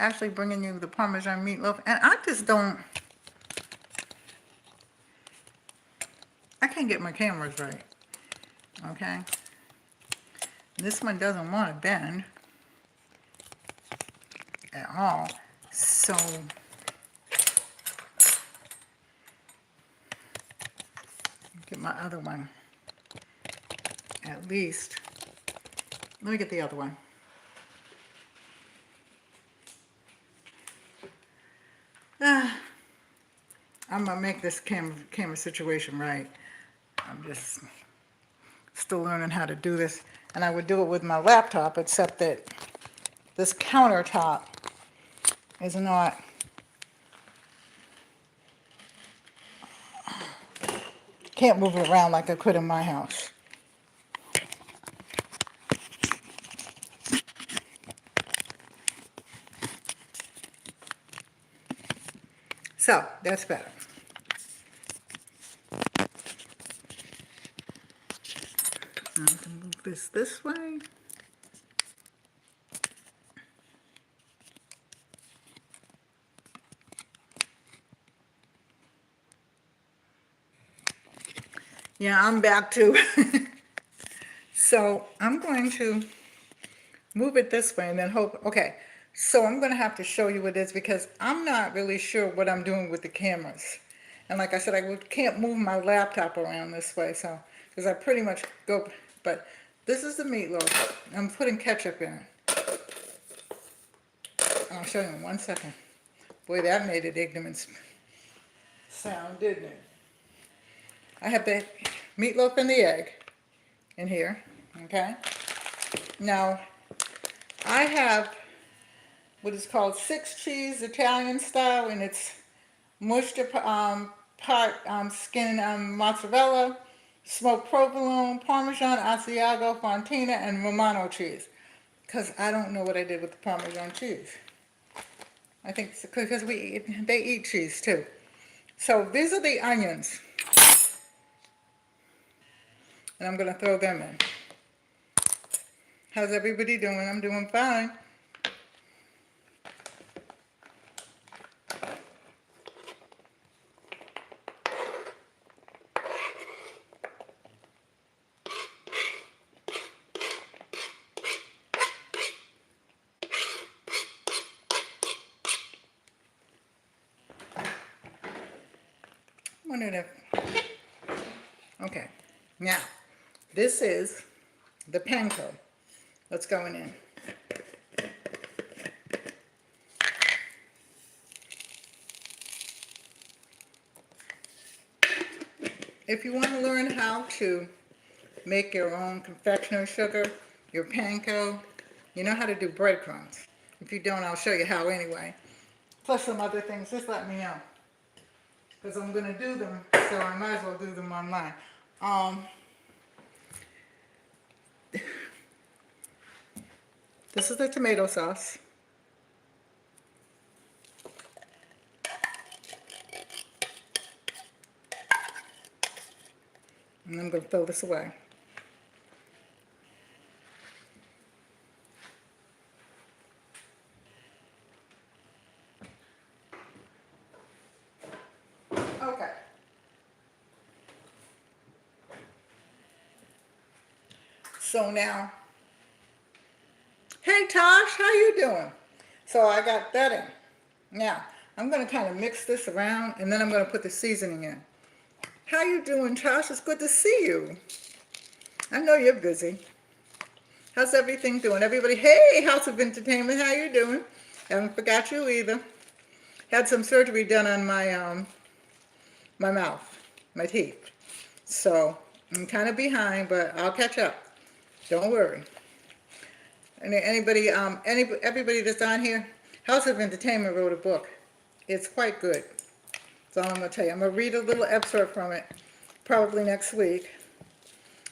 actually bringing you the Parmesan meatloaf, and I just don't, I can't get my cameras right, okay? This one doesn't want to bend at all, so get my other one, at least. Let me get the other one. I'm gonna make this camera situation right. I'm just still learning how to do this, and I would do it with my laptop, except that this countertop is not, can't move it around like I could in my house. So that's better. I can move this way. Yeah, I'm back to. So I'm going to move it this way and then hope, okay. So I'm going to have to show you what it is because I'm not really sure what I'm doing with the cameras. And like I said, I can't move my laptop around this way, so, because I pretty much go, but this is the meatloaf. I'm putting ketchup in it. I'll show you in 1 second. Boy, that made an ignorant sound, didn't it? I have the meatloaf and the egg in here, okay? Now, I have what is called 6-cheese Italian style, and it's mushed part skin mozzarella, smoked provolone, Parmesan, Asiago, Fontina, and Romano cheese. Because I don't know what I did with the Parmesan cheese. I think it's because they eat cheese too. So these are the onions. And I'm going to throw them in. How's everybody doing? I'm doing fine. Okay, now this is the panko that's going in. If you want to learn how to make your own confectioner sugar, your panko, you know how to do breadcrumbs. If you don't, I'll show you how anyway. Plus some other things, just let me know. Because I'm going to do them, so I might as well do them online. This is the tomato sauce. And I'm going to throw this away. Okay. So now, hey Tosh, how you doing? So I got that in. Now, I'm going to kind of mix this around, and then I'm going to put the seasoning in. How you doing, Tosh? It's good to see you. I know you're busy. How's everything doing? Everybody, hey, House of Entertainment, how you doing? Haven't forgot you either. Had some surgery done on my my mouth, my teeth. So I'm kind of behind, but I'll catch up. Don't worry. And everybody that's on here, House of Entertainment wrote a book. It's quite good. That's all I'm going to tell you. I'm going to read a little excerpt from it probably next week.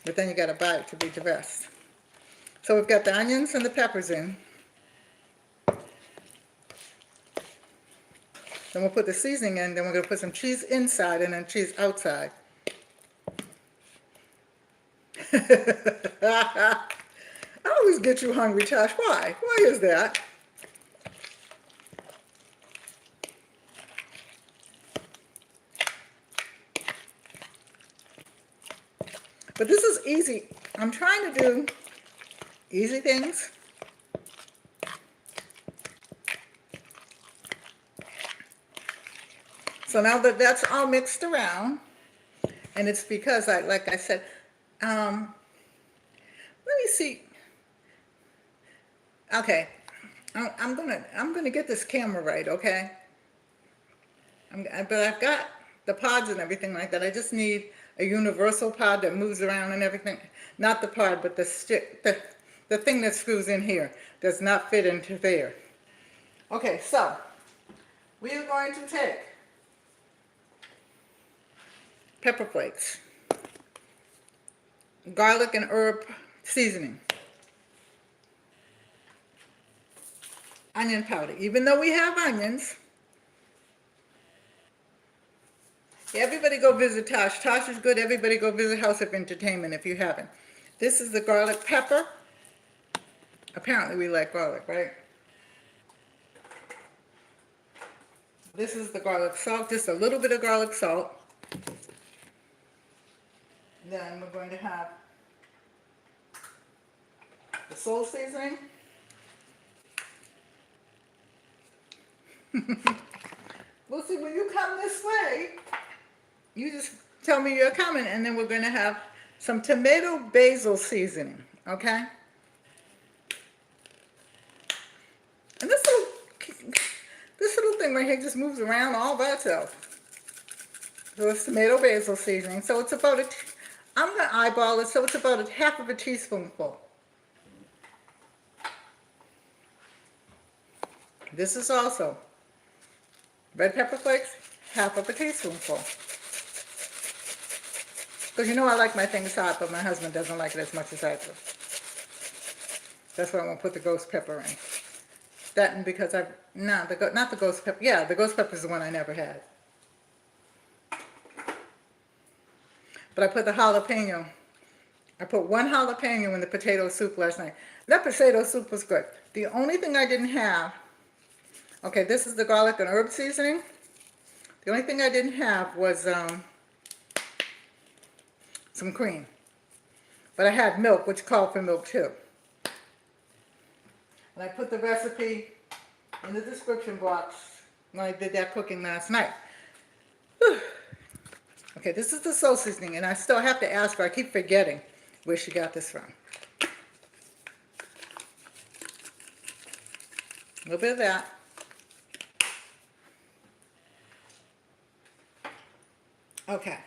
But then you got to buy it to read the rest. So we've got the onions and the peppers in. Then we'll put the seasoning in. Then we're going to put some cheese inside and then cheese outside. I always get you hungry, Tosh. Why? Why is that? But this is easy. I'm trying to do easy things. So now that that's all mixed around, and it's because like I said, let me see. Okay, I'm gonna get this camera right. Okay, but I've got the pods and everything like that. I just need a universal pod that moves around and everything. Not the pod, but the stick, the thing that screws in here does not fit into there. Okay, so we are going to take pepper flakes, garlic and herb seasoning, onion powder. Even though we have onions, everybody go visit Tosh. Tosh is good. Everybody go visit House of Entertainment if you haven't. This is the garlic pepper. Apparently we like garlic, right? This is the garlic salt, just a little bit of garlic salt. Then we're going to have the soul seasoning. We'll see, when you come this way, you just tell me you're coming, and then we're going to have some tomato basil seasoning, okay? And this little thing right here just moves around all by itself. So it's tomato basil seasoning. So it's about I'm going to eyeball it, so it's about a half of a teaspoonful. This is also red pepper flakes, half of a teaspoonful. Because you know I like my things hot, but my husband doesn't like it as much as I do. That's why I'm going to put the ghost pepper in. That, and because not the ghost pepper. Yeah, the ghost pepper is the one I never had. But I put the jalapeno. I put one jalapeno in the potato soup last night. That potato soup was good. The only thing I didn't have, okay, this is the garlic and herb seasoning. The only thing I didn't have was some cream. But I had milk, which called for milk too. And I put the recipe in the description box when I did that cooking last night. Whew. Okay, this is the soul seasoning, and I still have to ask her. I keep forgetting where she got this from. A little bit of that. Okay.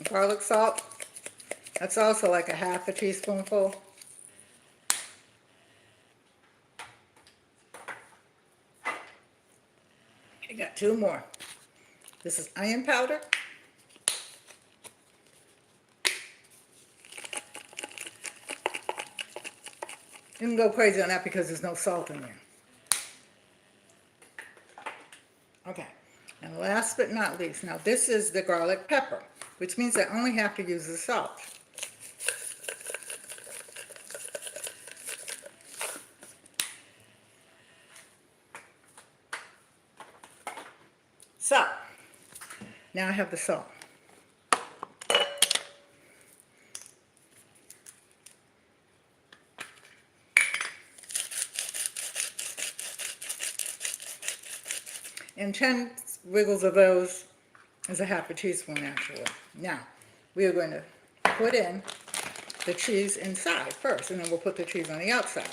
Garlic salt. That's also like a half a teaspoonful. I got two more. This is onion powder. You can go crazy on that because there's no salt in there. Okay, and last but not least, now this is the garlic pepper, which means I only have to use the salt. So, now I have the salt. And 10 wiggles of those is a half a teaspoon actually. Now, we are going to put in the cheese inside first, and then we'll put the cheese on the outside.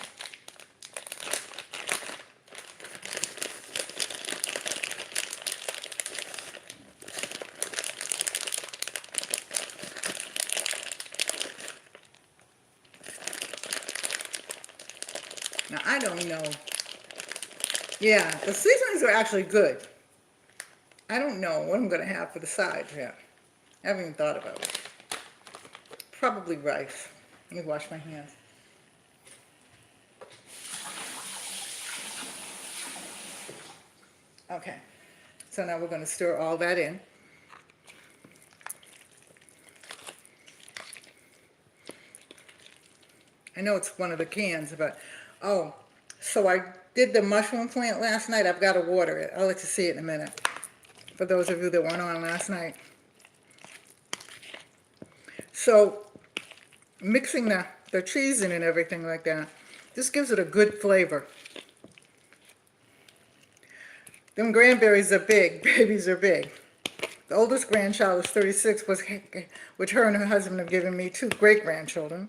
Now, I don't know. Yeah, the seasonings are actually good. I don't know what I'm going to have for the sides yet. I haven't even thought about it. Probably rice. Let me wash my hands. Okay, so now we're going to stir all that in. I know it's one of the cans, but, oh, So I did the mushroom plant last night. I've got to water it. I'll let you see it in a minute. For those of you that weren't on last night. So mixing the cheese in and everything like that, this gives it a good flavor. Them cranberries are big. Babies are big. The oldest grandchild is 36, which her and her husband have given me 2 great-grandchildren.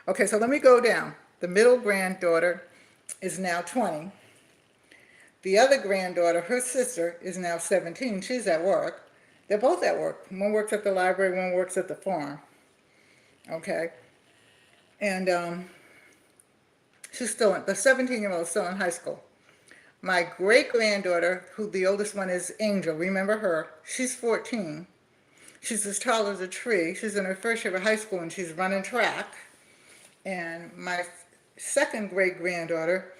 Okay, so let me go down. The middle granddaughter is now 20. The other granddaughter, her sister, is now 17. She's at work. They're both at work. One works at the library, one works at the farm. Okay? And she's still, the 17-year-old is still in high school. My great-granddaughter, who the oldest one is Angel, remember her? She's 14. She's as tall as a tree. She's in her first year of high school and she's running track. And my second great-granddaughter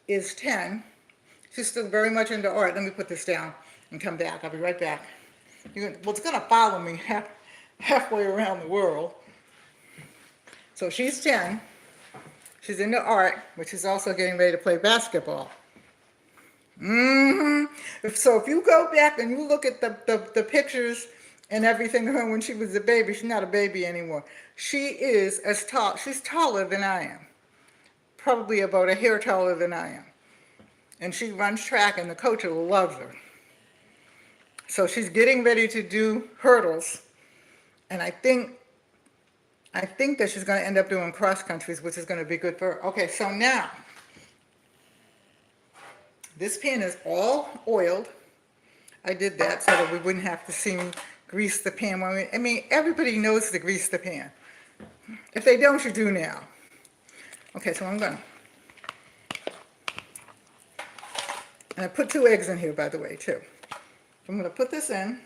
is 10. She's still very much into art. Let me put this down and come back. I'll be right back. Well, it's going to follow me halfway around the world. So she's 10. She's into art, but she's also getting ready to play basketball. So if you go back and you look at the pictures and everything of her when she was a baby, she's not a baby anymore. She is as tall, she's taller than I am. Probably about a hair taller than I am. And she runs track and the coach loves her. So she's getting ready to do hurdles. And I think that she's going to end up doing cross countries, which is going to be good for her. Okay, so now, this pan is all oiled. I did that so that we wouldn't have to see me grease the pan. I mean, everybody knows to grease the pan. If they don't, you do now. Okay, so I'm going to. And I put 2 eggs in here, by the way, too. I'm going to put this in.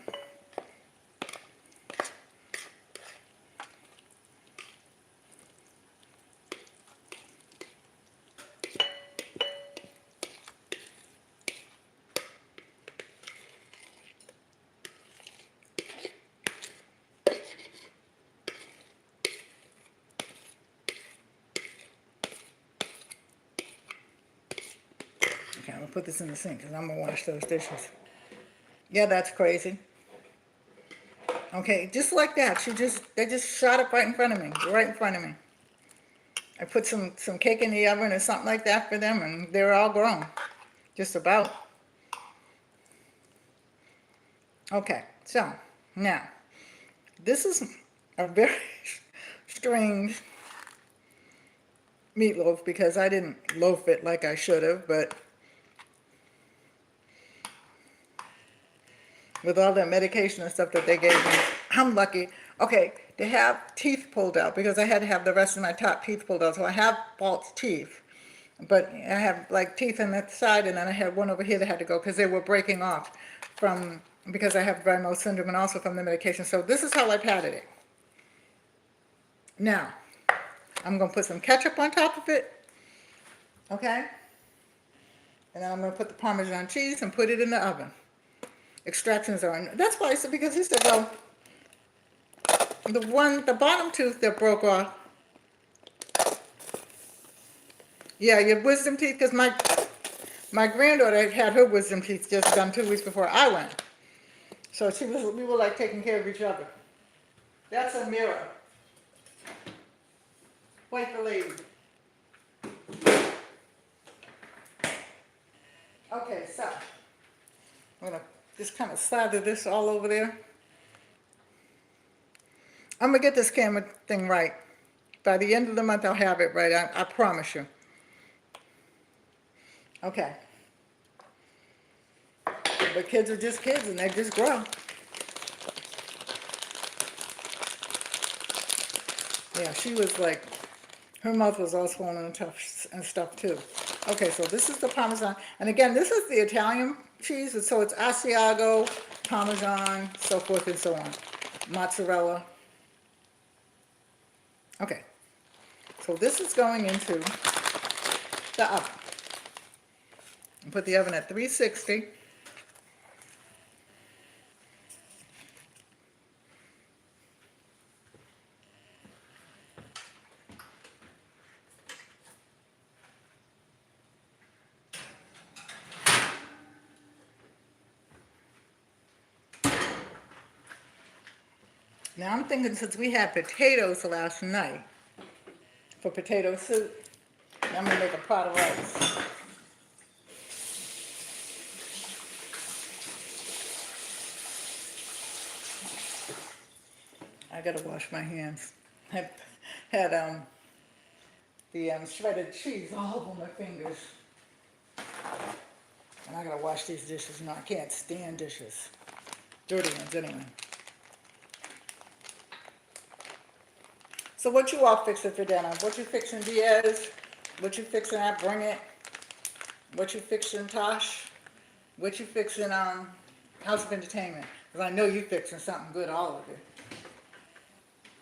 Okay, I'm going to put this in the sink because I'm going to wash those dishes. Yeah, that's crazy. Okay, just like that. They just shot it right in front of me. Right in front of me. I put some cake in the oven or something like that for them, and they're all grown. Just about. Okay, so now, this is a very strange meatloaf because I didn't loaf it like I should have, but with all that medication and stuff that they gave me, I'm lucky. Okay, to have teeth pulled out because I had to have the rest of my top teeth pulled out. So I have false teeth, but I have like teeth on that side, and then I had one over here that had to go because they were breaking off because I have dry mouth syndrome and also from the medication. So this is how I patted it. Now, I'm going to put some ketchup on top of it, okay? And then I'm going to put the Parmesan cheese and put it in the oven. Extractions are on. That's why I said, because he said, well, the bottom tooth that broke off, yeah, your wisdom teeth, because my granddaughter had her wisdom teeth just done 2 weeks before I went. So we were like taking care of each other. That's a mirror. Wait for lady. Okay, so I'm going to just kind of slather this all over there. I'm going to get this camera thing right. By the end of the month, I'll have it right. I promise you. Okay. But kids are just kids, and they just grow. Yeah, she was like, her mouth was all swollen and tough and stuff too. Okay, so this is the Parmesan. And again, this is the Italian cheese. So it's Asiago, Parmesan, so forth and so on. Mozzarella. Okay. So this is going into the oven. And put the oven at 360. Now I'm thinking since we had potatoes last night for potato soup, I'm gonna make a pot of rice. I gotta wash my hands. I had the shredded cheese all over my fingers. And I gotta wash these dishes now. I can't stand dishes. Dirty ones anyway. So what you all fixing for dinner? What you fixing, Diaz? What you fixing at Bring It? What you fixing, Tosh? What you fixing, House of Entertainment? Because I know you fixing something good, all of it.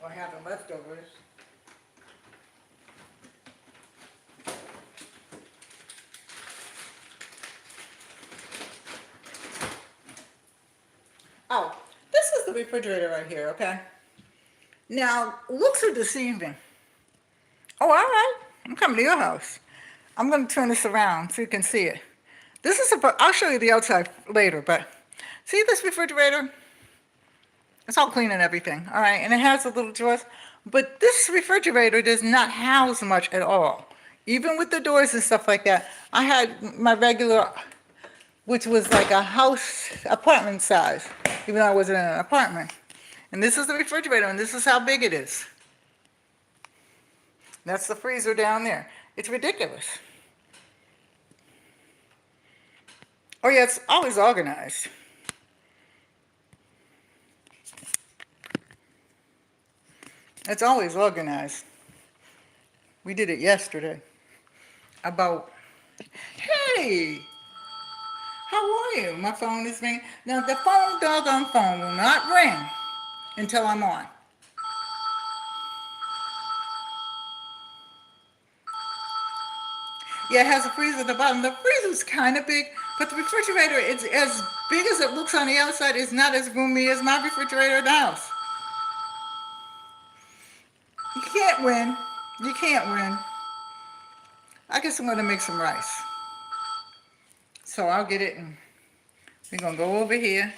Or having leftovers. Oh, this is the refrigerator right here, okay? Now, looks are deceiving. Oh, all right. I'm coming to your house. I'm going to turn this around so you can see it. This is I'll show you the outside later, but see this refrigerator? It's all clean and everything, all right? And it has the little drawers. But this refrigerator does not house much at all. Even with the doors and stuff like that. I had my regular, which was like a house apartment size, even though I wasn't in an apartment. And this is the refrigerator, and this is how big it is. That's the freezer down there. It's ridiculous. Oh yeah, it's always organized. It's always organized. We did it yesterday. About, hey, how are you? My phone is ringing. Now the doggone phone will not ring until I'm on. Yeah, it has a freezer at the bottom. The freezer's kind of big, but the refrigerator, it's as big as it looks on the outside. It's not as roomy as my refrigerator in the house. You can't win. You can't win. I guess I'm going to make some rice. So I'll get it, and we're going to go over here.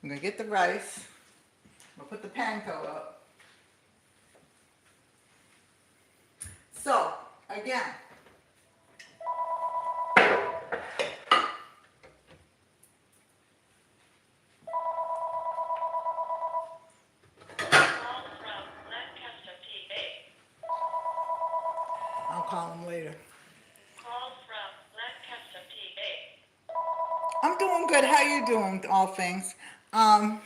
I'm going to get the rice. We'll put the panko up. So, again, I'll call him later. I'm doing good. How you doing, all things? I'm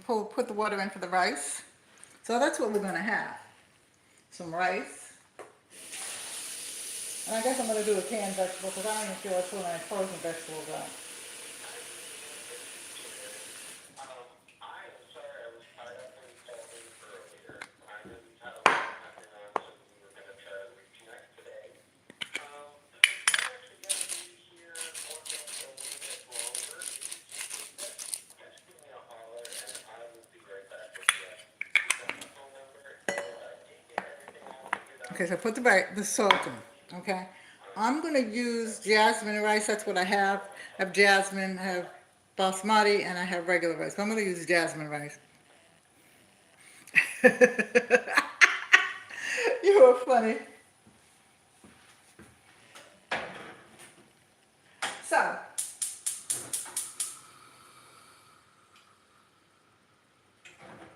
put the water in for the rice. So that's what we're going to have. Some rice. And I guess I'm going to do a canned vegetable because I don't even feel like putting any frozen vegetables on. Okay, so put the salt in, okay? I'm going to use jasmine rice. That's what I have. I have jasmine, I have basmati, and I have regular rice. But I'm going to use jasmine rice. You are funny. So,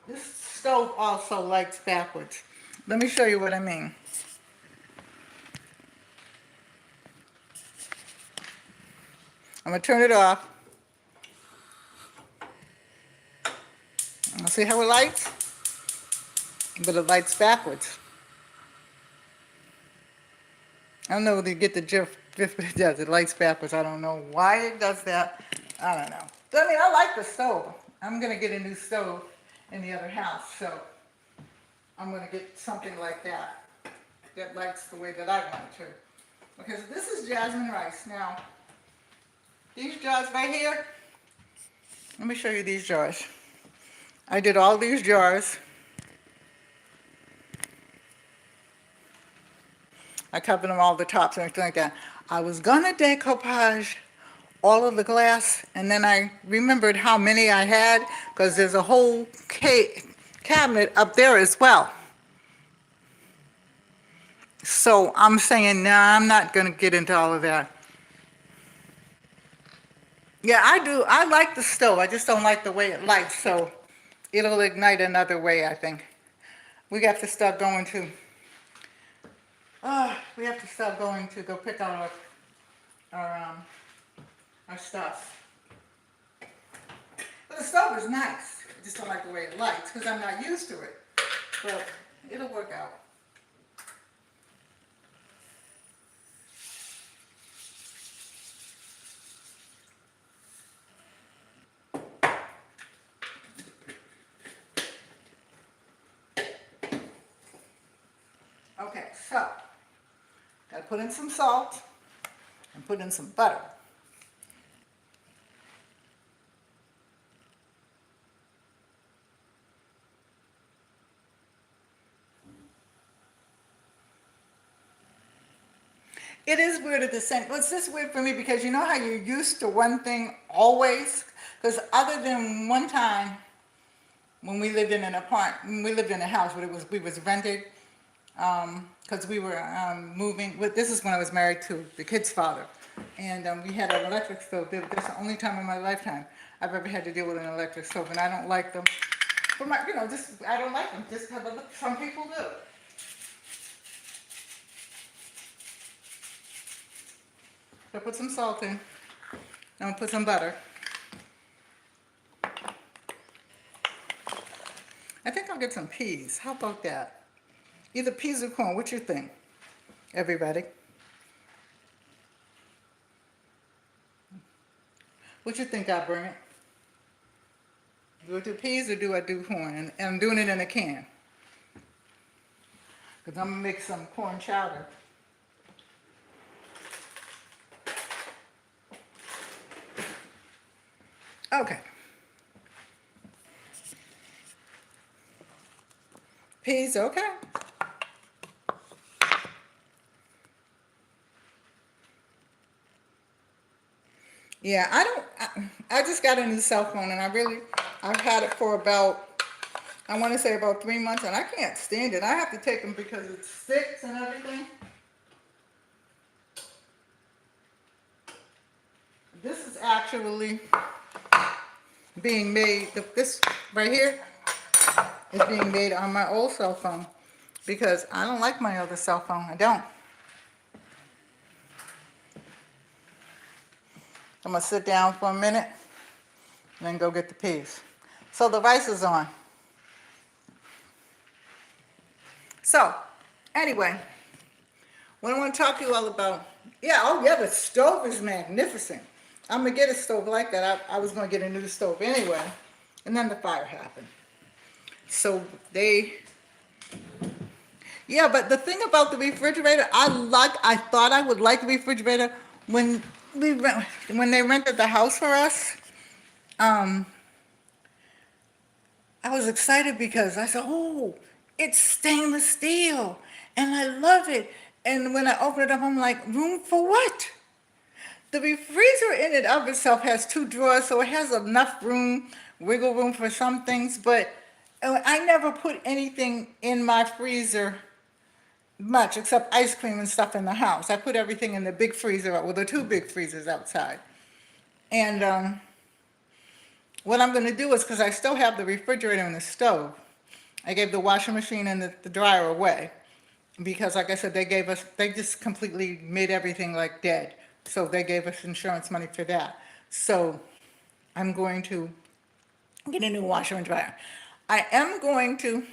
this stove also lights backwards. Let me show you what I mean. I'm going to turn it off. See how it lights? But it lights backwards. I don't know whether you get the gif, but it does. It lights backwards. I don't know why it does that. I don't know. But I mean, I like the stove. I'm going to get a new stove in the other house, so I'm going to get something like that that lights the way that I want it to. Okay, so this is jasmine rice. Now, these jars right here, let me show you these jars. I did all these jars. I covered them all the tops and everything like that. I was gonna decoupage all of the glass, and then I remembered how many I had, because there's a whole cabinet up there as well. So I'm saying, nah, I'm not going to get into all of that. Yeah, I do. I like the stove. I just don't like the way it lights, so it'll ignite another way, I think. We have to start going to, go pick out our stuff. But the stove is nice. I just don't like the way it lights because I'm not used to it. But it'll work out. Okay, so gotta put in some salt and put in some butter. It is weird at the same, well, it's just weird for me because you know how you're used to one thing always? Because other than one time when we lived in we lived in a house, but we was rented, because we were moving, this is when I was married to the kid's father. And we had an electric stove. That's the only time in my lifetime I've ever had to deal with an electric stove, and I don't like them. I don't like them, just because some people do. So put some salt in, and I'll put some butter. I think I'll get some peas. How about that? Either peas or corn. What you think, everybody? What you think I'll bring it? Do I do peas or do I do corn? And I'm doing it in a can. Because I'm going to make some corn chowder. Okay. Peas, okay. Yeah, I just got a new cell phone, and I've had it for about, I want to say about 3 months, and I can't stand it. I have to take them because it sticks and everything. This is actually being made, this right here is being made on my old cell phone because I don't like my other cell phone. I don't. I'm going to sit down for a minute and then go get the peas. So the rice is on. So, anyway, what I want to talk to you all about, the stove is magnificent. I'm going to get a stove like that. I was going to get a new stove anyway, and then the fire happened. So but the thing about the refrigerator, I thought I would like the refrigerator when they rented the house for us. I was excited because I said, oh, it's stainless steel, and I love it. And when I opened it up, I'm like, room for what? The freezer in and of itself has 2 drawers, so it has enough room, wiggle room for some things, but I never put anything in my freezer much except ice cream and stuff in the house. I put everything in the big freezer, well, the 2 big freezers outside. And what I'm going to do is, because I still have the refrigerator and the stove, I gave the washing machine and the dryer away because, like I said, they just completely made everything like dead. So they gave us insurance money for that. So I'm going to get a new washer and dryer. I am going to,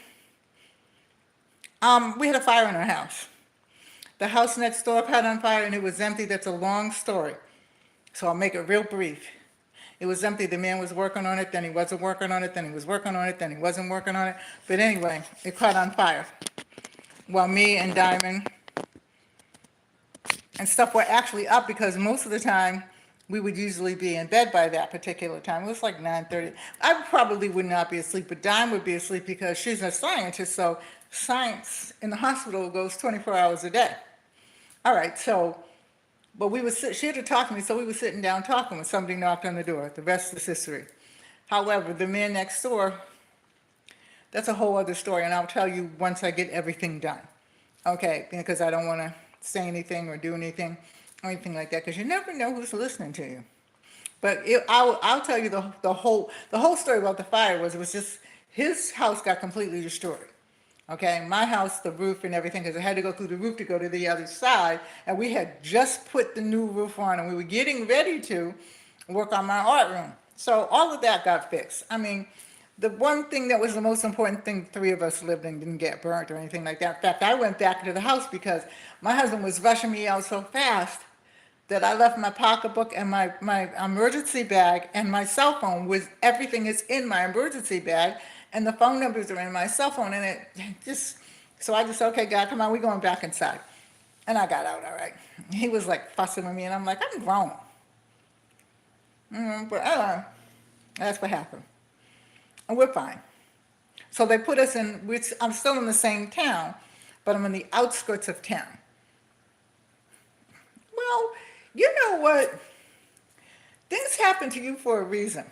we had a fire in our house. The house next door caught on fire and it was empty. That's a long story. So I'll make it real brief. It was empty. The man was working on it, then he wasn't working on it, then he was working on it, then he wasn't working on it. But anyway, it caught on fire. While me and Diamond and stuff were actually up because most of the time we would usually be in bed by that particular time. It was like 9:30. I probably would not be asleep, but Dime would be asleep because she's a scientist, so science in the hospital goes 24 hours a day. All right, so But she had to talk to me, so we were sitting down talking when somebody knocked on the door. The rest is history. However, the man next door, that's a whole other story, and I'll tell you once I get everything done. Okay, because I don't want to say anything or do anything or anything like that, because you never know who's listening to you. But I'll tell you the whole story about the fire was, it was just his house got completely destroyed. Okay, my house, the roof and everything, because I had to go through the roof to go to the other side, and we had just put the new roof on, and we were getting ready to work on my art room. So all of that got fixed. I mean, the one thing that was the most important thing, three of us lived in, didn't get burnt or anything like that. In fact, I went back to the house because my husband was rushing me out so fast that I left my pocketbook and my emergency bag and my cell phone with everything is in my emergency bag, and the phone numbers are in my cell phone, and it just, so I just said, okay, God, come on, we're going back inside. And I got out all right. He was like fussing with me, and I'm like, I'm grown. But that's what happened. And we're fine. So they put us in, I'm still in the same town, but I'm in the outskirts of town. Well, you know what? Things happen to you for a reason.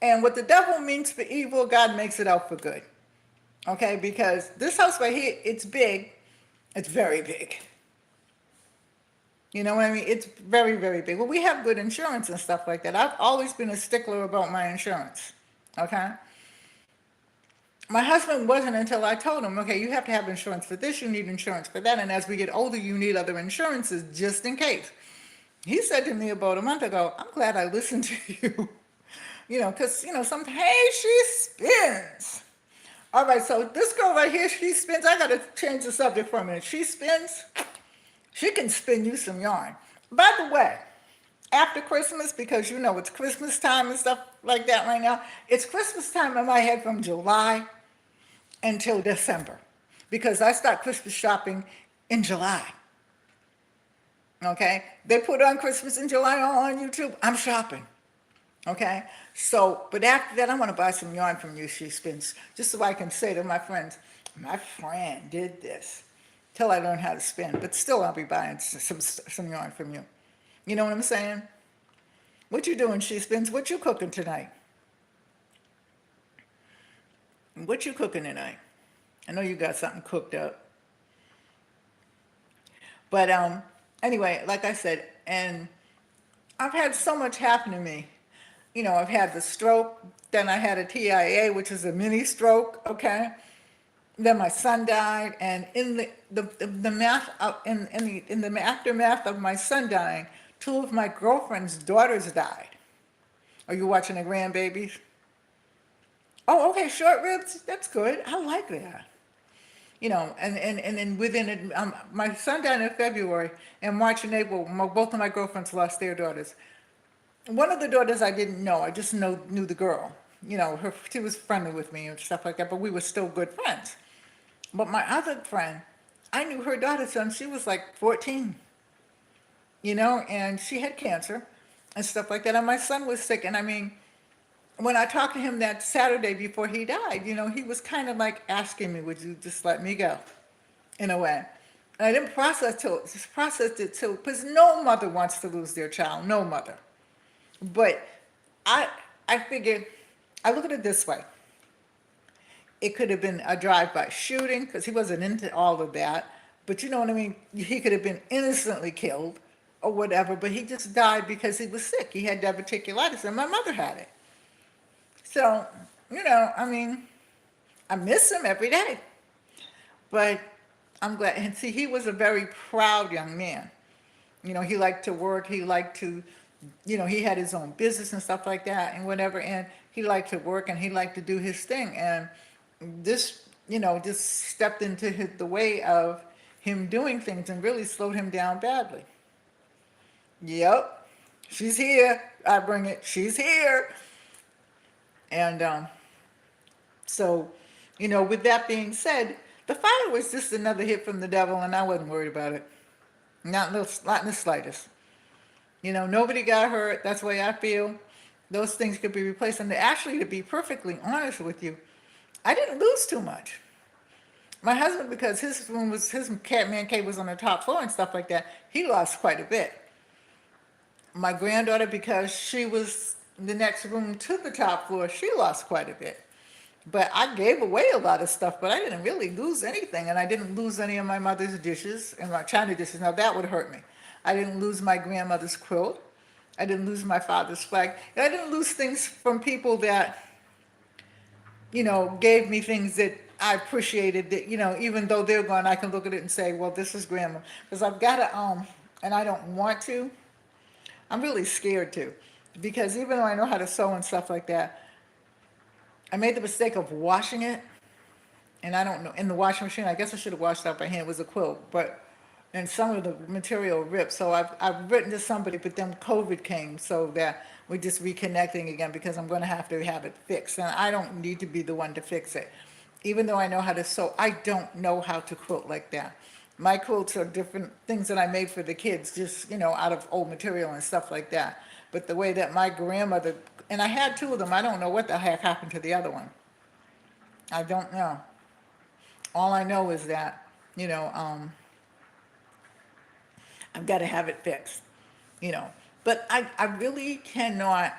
And what the devil means for evil, God makes it out for good. Okay, because this house right here, it's big. It's very big. You know what I mean? It's very, very big. Well, we have good insurance and stuff like that. I've always been a stickler about my insurance. Okay? My husband wasn't until I told him, okay, you have to have insurance for this, you need insurance for that, and as we get older, you need other insurances just in case. He said to me about a month ago, I'm glad I listened to you. Because, sometimes, hey, she spins. All right, so this girl right here, she spins. I got to change the subject for a minute. She spins. She can spin you some yarn. By the way, after Christmas, because it's Christmas time and stuff like that right now, it's Christmas time in my head from July until December, because I start Christmas shopping in July. Okay? They put on Christmas in July on YouTube. I'm shopping. Okay? So, but after that, I'm going to buy some yarn from you, She Spins, just so I can say to my friends, my friend did this, till I learn how to spin. But still, I'll be buying some yarn from you. You know what I'm saying? What you doing, She Spins? What you cooking tonight? What you cooking tonight? I know you got something cooked up. But anyway, like I said, and I've had so much happen to me. I've had the stroke, then I had a TIA, which is a mini stroke, okay? Then my son died, and in the aftermath of my son dying, two of my girlfriend's daughters died. Are you watching the grandbabies? Oh, okay, short ribs, that's good. I like that. And then within it, my son died in February, and March and April, both of my girlfriends lost their daughters. One of the daughters I didn't know, I just knew the girl. She was friendly with me and stuff like that, but we were still good friends. But my other friend, I knew her daughter since she was like 14, and she had cancer and stuff like that. And my son was sick. And I mean, when I talked to him that Saturday before he died, he was kind of like asking me, would you just let me go, in a way. And I didn't process it till, because no mother wants to lose their child, no mother. But I figured, I look at it this way. It could have been a drive-by shooting, because he wasn't into all of that. But you know what I mean? He could have been innocently killed or whatever, but he just died because he was sick. He had diverticulitis, and my mother had it. So, I mean, I miss him every day. But I'm glad. And see, he was a very proud young man. He liked to work. He liked to, he had his own business and stuff like that and whatever. And he liked to work, and he liked to do his thing. And this, just stepped into the way of him doing things and really slowed him down badly. Yep. She's here. I bring it. She's here. And so, with that being said, the fire was just another hit from the devil, and I wasn't worried about it. Not in the slightest. Nobody got hurt. That's the way I feel. Those things could be replaced. And actually, to be perfectly honest with you, I didn't lose too much. My husband, because his room was, his cat man cave was on the top floor and stuff like that, he lost quite a bit. My granddaughter, because she was the next room to the top floor, she lost quite a bit. But I gave away a lot of stuff, but I didn't really lose anything. And I didn't lose any of my mother's dishes and my china dishes. Now that would hurt me. I didn't lose my grandmother's quilt. I didn't lose my father's flag. I didn't lose things from people that, gave me things that I appreciated, that, even though they're gone, I can look at it and say, well, this is grandma. Because I've got to, and I don't want to, I'm really scared to. Because even though I know how to sew and stuff like that, I made the mistake of washing it, and I don't know, in the washing machine, I guess I should have washed out by hand, it was a quilt, but, and some of the material ripped, so I've written to somebody, but then COVID came, so that we're just reconnecting again, because I'm gonna have to have it fixed, and I don't need to be the one to fix it. Even though I know how to sew, I don't know how to quilt like that. My quilts are different things that I made for the kids, just, out of old material and stuff like that. But the way that my grandmother, and I had two of them, I don't know what the heck happened to the other one. I don't know. All I know is that, I've got to have it fixed, you know. But I really cannot,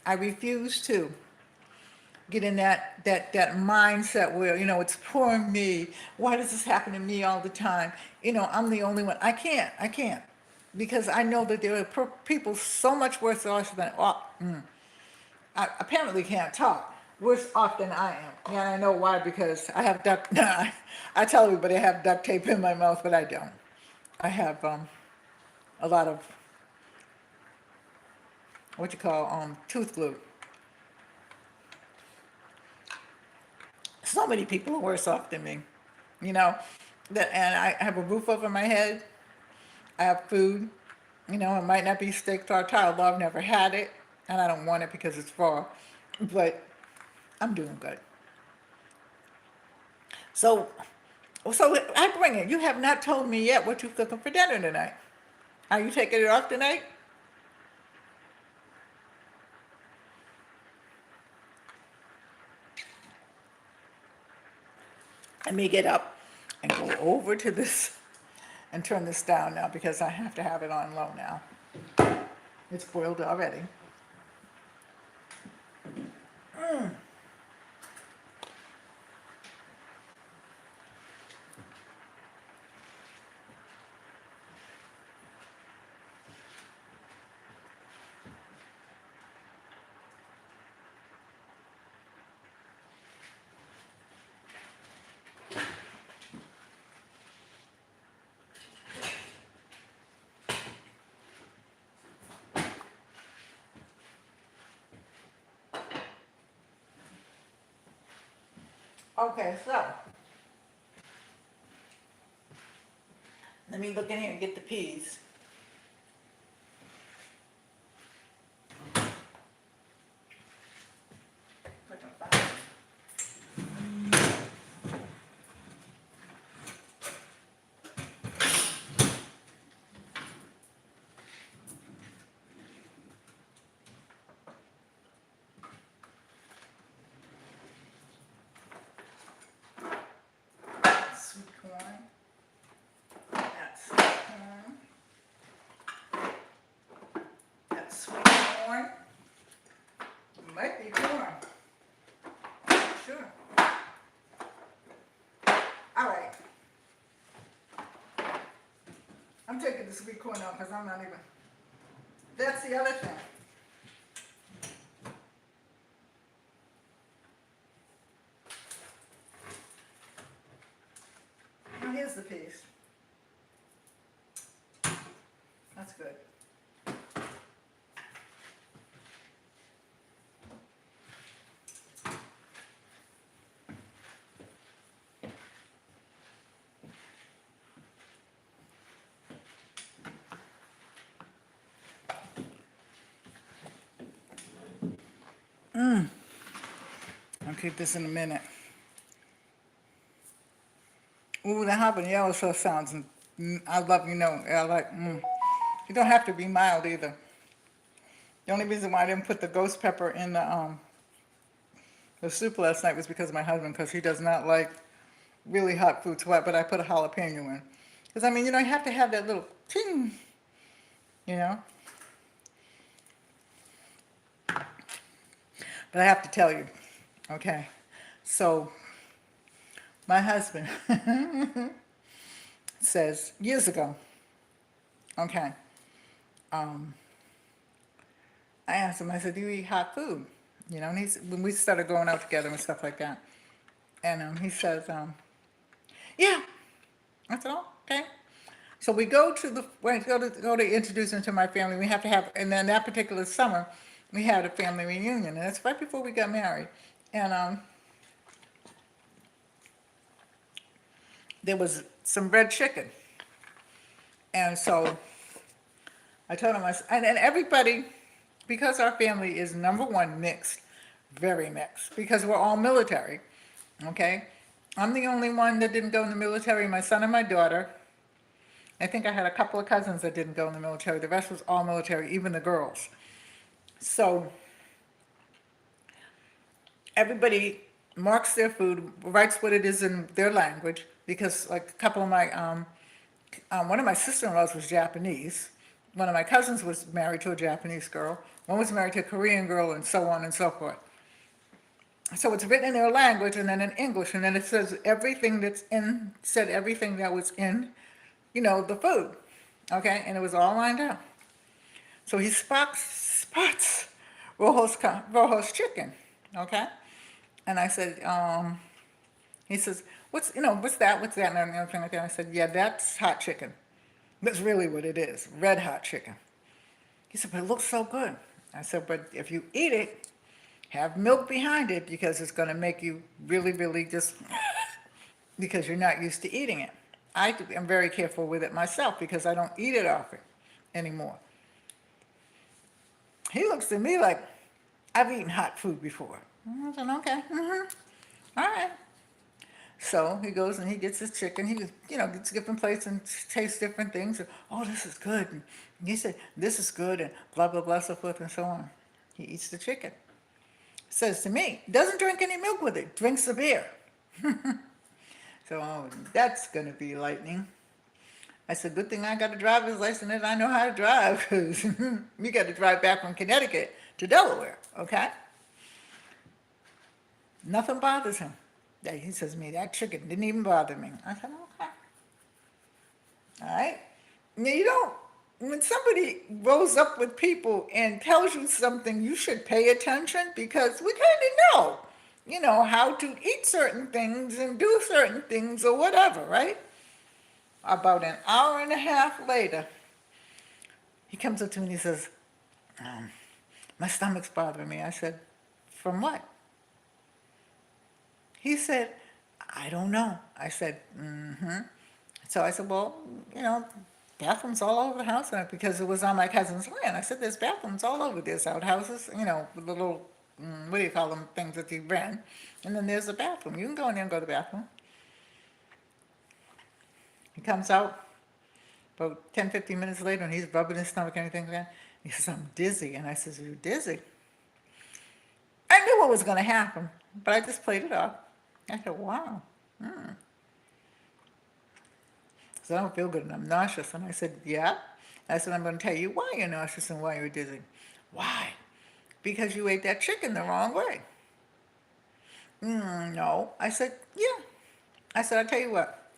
I refuse to get in that mindset where, it's poor me. Why does this happen to me all the time? I'm the only one. I can't. Because I know that there are people so much worse off than, I apparently can't talk, worse off than I am. And I know why, because I have duct, I tell everybody I have duct tape in my mouth, but I don't. I have a lot of, tooth glue. So many people are worse off than me, you know, and I have a roof over my head. I have food, it might not be steak tartare, although I've never had it, and I don't want it because it's raw, but I'm doing good. So I bring it. You have not told me yet what you're cooking for dinner tonight. Are you taking it off tonight? Let me get up and go over to this and turn this down now, because I have to have it on low now. It's boiled already. Okay, so let me look in here and get the peas. Sweet corn. That's sweet corn. That's sweet corn. Might be corn. Sure. All right. I'm taking the sweet corn out because I'm not even. That's the other thing. Now here's the piece. That's good. I'll keep this in a minute. Ooh, the habanero sauce sounds, I love, I like, You don't have to be mild either. The only reason why I didn't put the ghost pepper in the soup last night was because of my husband, because he does not like really hot food, so but I put a jalapeno in. Because, I mean, you have to have that little ting, you know. But I have to tell you, okay, so my husband says years ago, okay, um, I asked him, I said, do you eat hot food? And when we started going out together and stuff like that. And he says, yeah. I said, oh, okay. So we go to introduce him to my family. We have to have, and then that particular summer, we had a family reunion, and that's right before we got married. And there was some red chicken, and so I told him, and everybody, because our family is number one mixed, very mixed, because we're all military. Okay, I'm the only one that didn't go in the military. My son and my daughter. I think I had a couple of cousins that didn't go in the military. The rest was all military, even the girls. So everybody marks their food, writes what it is in their language, because like a couple of my, one of my sister-in-laws was Japanese. One of my cousins was married to a Japanese girl. One was married to a Korean girl, and so on and so forth. So it's written in their language and then in English, and then it says everything said everything that was in, the food, okay? And it was all lined up. So he spots Rojo's chicken, okay? And I said, he says, what's that, and everything like that. I said, yeah, that's hot chicken. That's really what it is, red hot chicken. He said, but it looks so good. I said, but if you eat it, have milk behind it, because it's going to make you really, really just, because you're not used to eating it. I am very careful with it myself, because I don't eat it often anymore. He looks at me like, I've eaten hot food before. I said, okay, all right. So he goes and he gets his chicken. He, gets different plates and tastes different things. And, oh, this is good. And he said, this is good, and blah, blah, blah, so forth and so on. He eats the chicken. Says to me, doesn't drink any milk with it, drinks the beer. So that's going to be lightning. I said, good thing I got a driver's license and I know how to drive, because we got to drive back from Connecticut to Delaware, okay? Nothing bothers him. He says to me, that chicken didn't even bother me. I said, okay. All right? Now, when somebody rolls up with people and tells you something, you should pay attention, because we kind of know, how to eat certain things and do certain things or whatever, right? About an hour and a half later, he comes up to me and he says, my stomach's bothering me. I said, from what? He said, I don't know. I said, So I said, well, bathrooms all over the house, because it was on my cousin's land. I said, there's bathrooms all over. There's outhouses, with the little, what do you call them, things that you rent. And then there's a bathroom. You can go in there and go to the bathroom. He comes out about 10, 15 minutes later, and he's rubbing his stomach and everything like that. He says, I'm dizzy. And I says, you're dizzy? I knew what was going to happen, but I just played it off. I said, wow. So I don't feel good and I'm nauseous. And I said, yeah. I said, I'm going to tell you why you're nauseous and why you're dizzy. Why? Because you ate that chicken the wrong way. No. I said, yeah. I said, I'll tell you what.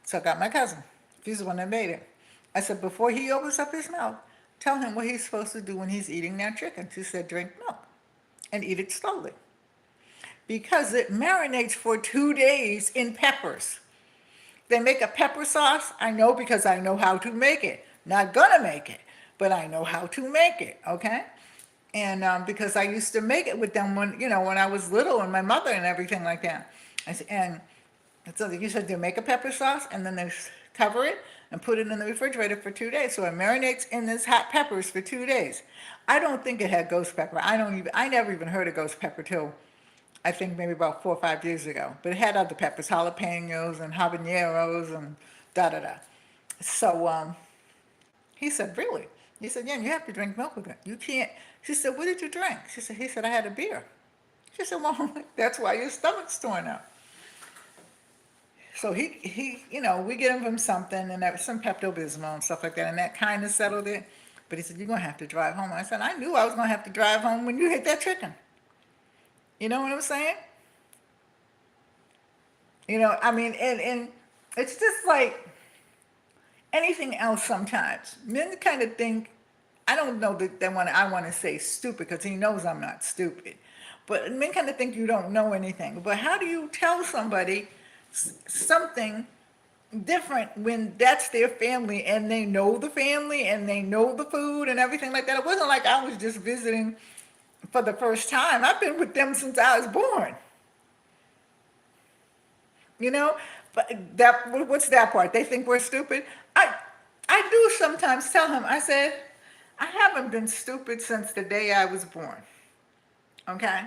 So I got my cousin. He's the one that made it. I said, before he opens up his mouth, tell him what he's supposed to do when he's eating that chicken. She said, drink milk and eat it slowly. Because it marinates for 2 days in peppers. They make a pepper sauce. I know, because I know how to make it. Not gonna make it, but I know how to make it, okay? And because I used to make it with them when I was little, and my mother and everything like that. I said, and so you said they make a pepper sauce, and then they cover it and put it in the refrigerator for 2 days. So it marinates in this hot peppers for 2 days. I don't think it had ghost pepper. I never even heard of ghost pepper till I think maybe about 4 or 5 years ago. But it had other peppers, jalapenos and habaneros and da-da-da. So he said, really? He said, yeah, you have to drink milk with it. You can't. She said, what did you drink? He said, I had a beer. She She said, well, that's why your stomach's torn up. So we get him from something, and that was some Pepto-Bismol and stuff like that, and that kind of settled it. But he said, you're going to have to drive home. I said, I knew I was going to have to drive home when you hit that chicken. You know what I'm saying? I mean, and it's just like anything else sometimes. Men kind of think, I don't know that I want to say stupid because he knows I'm not stupid. But men kind of think you don't know anything. But how do you tell somebody something different when that's their family and they know the family and they know the food and everything like that? It wasn't like I was just visiting for the first time. I've been with them since I was born. But what's that part? They think we're stupid. I do sometimes tell him, I said, I haven't been stupid since the day I was born. Okay?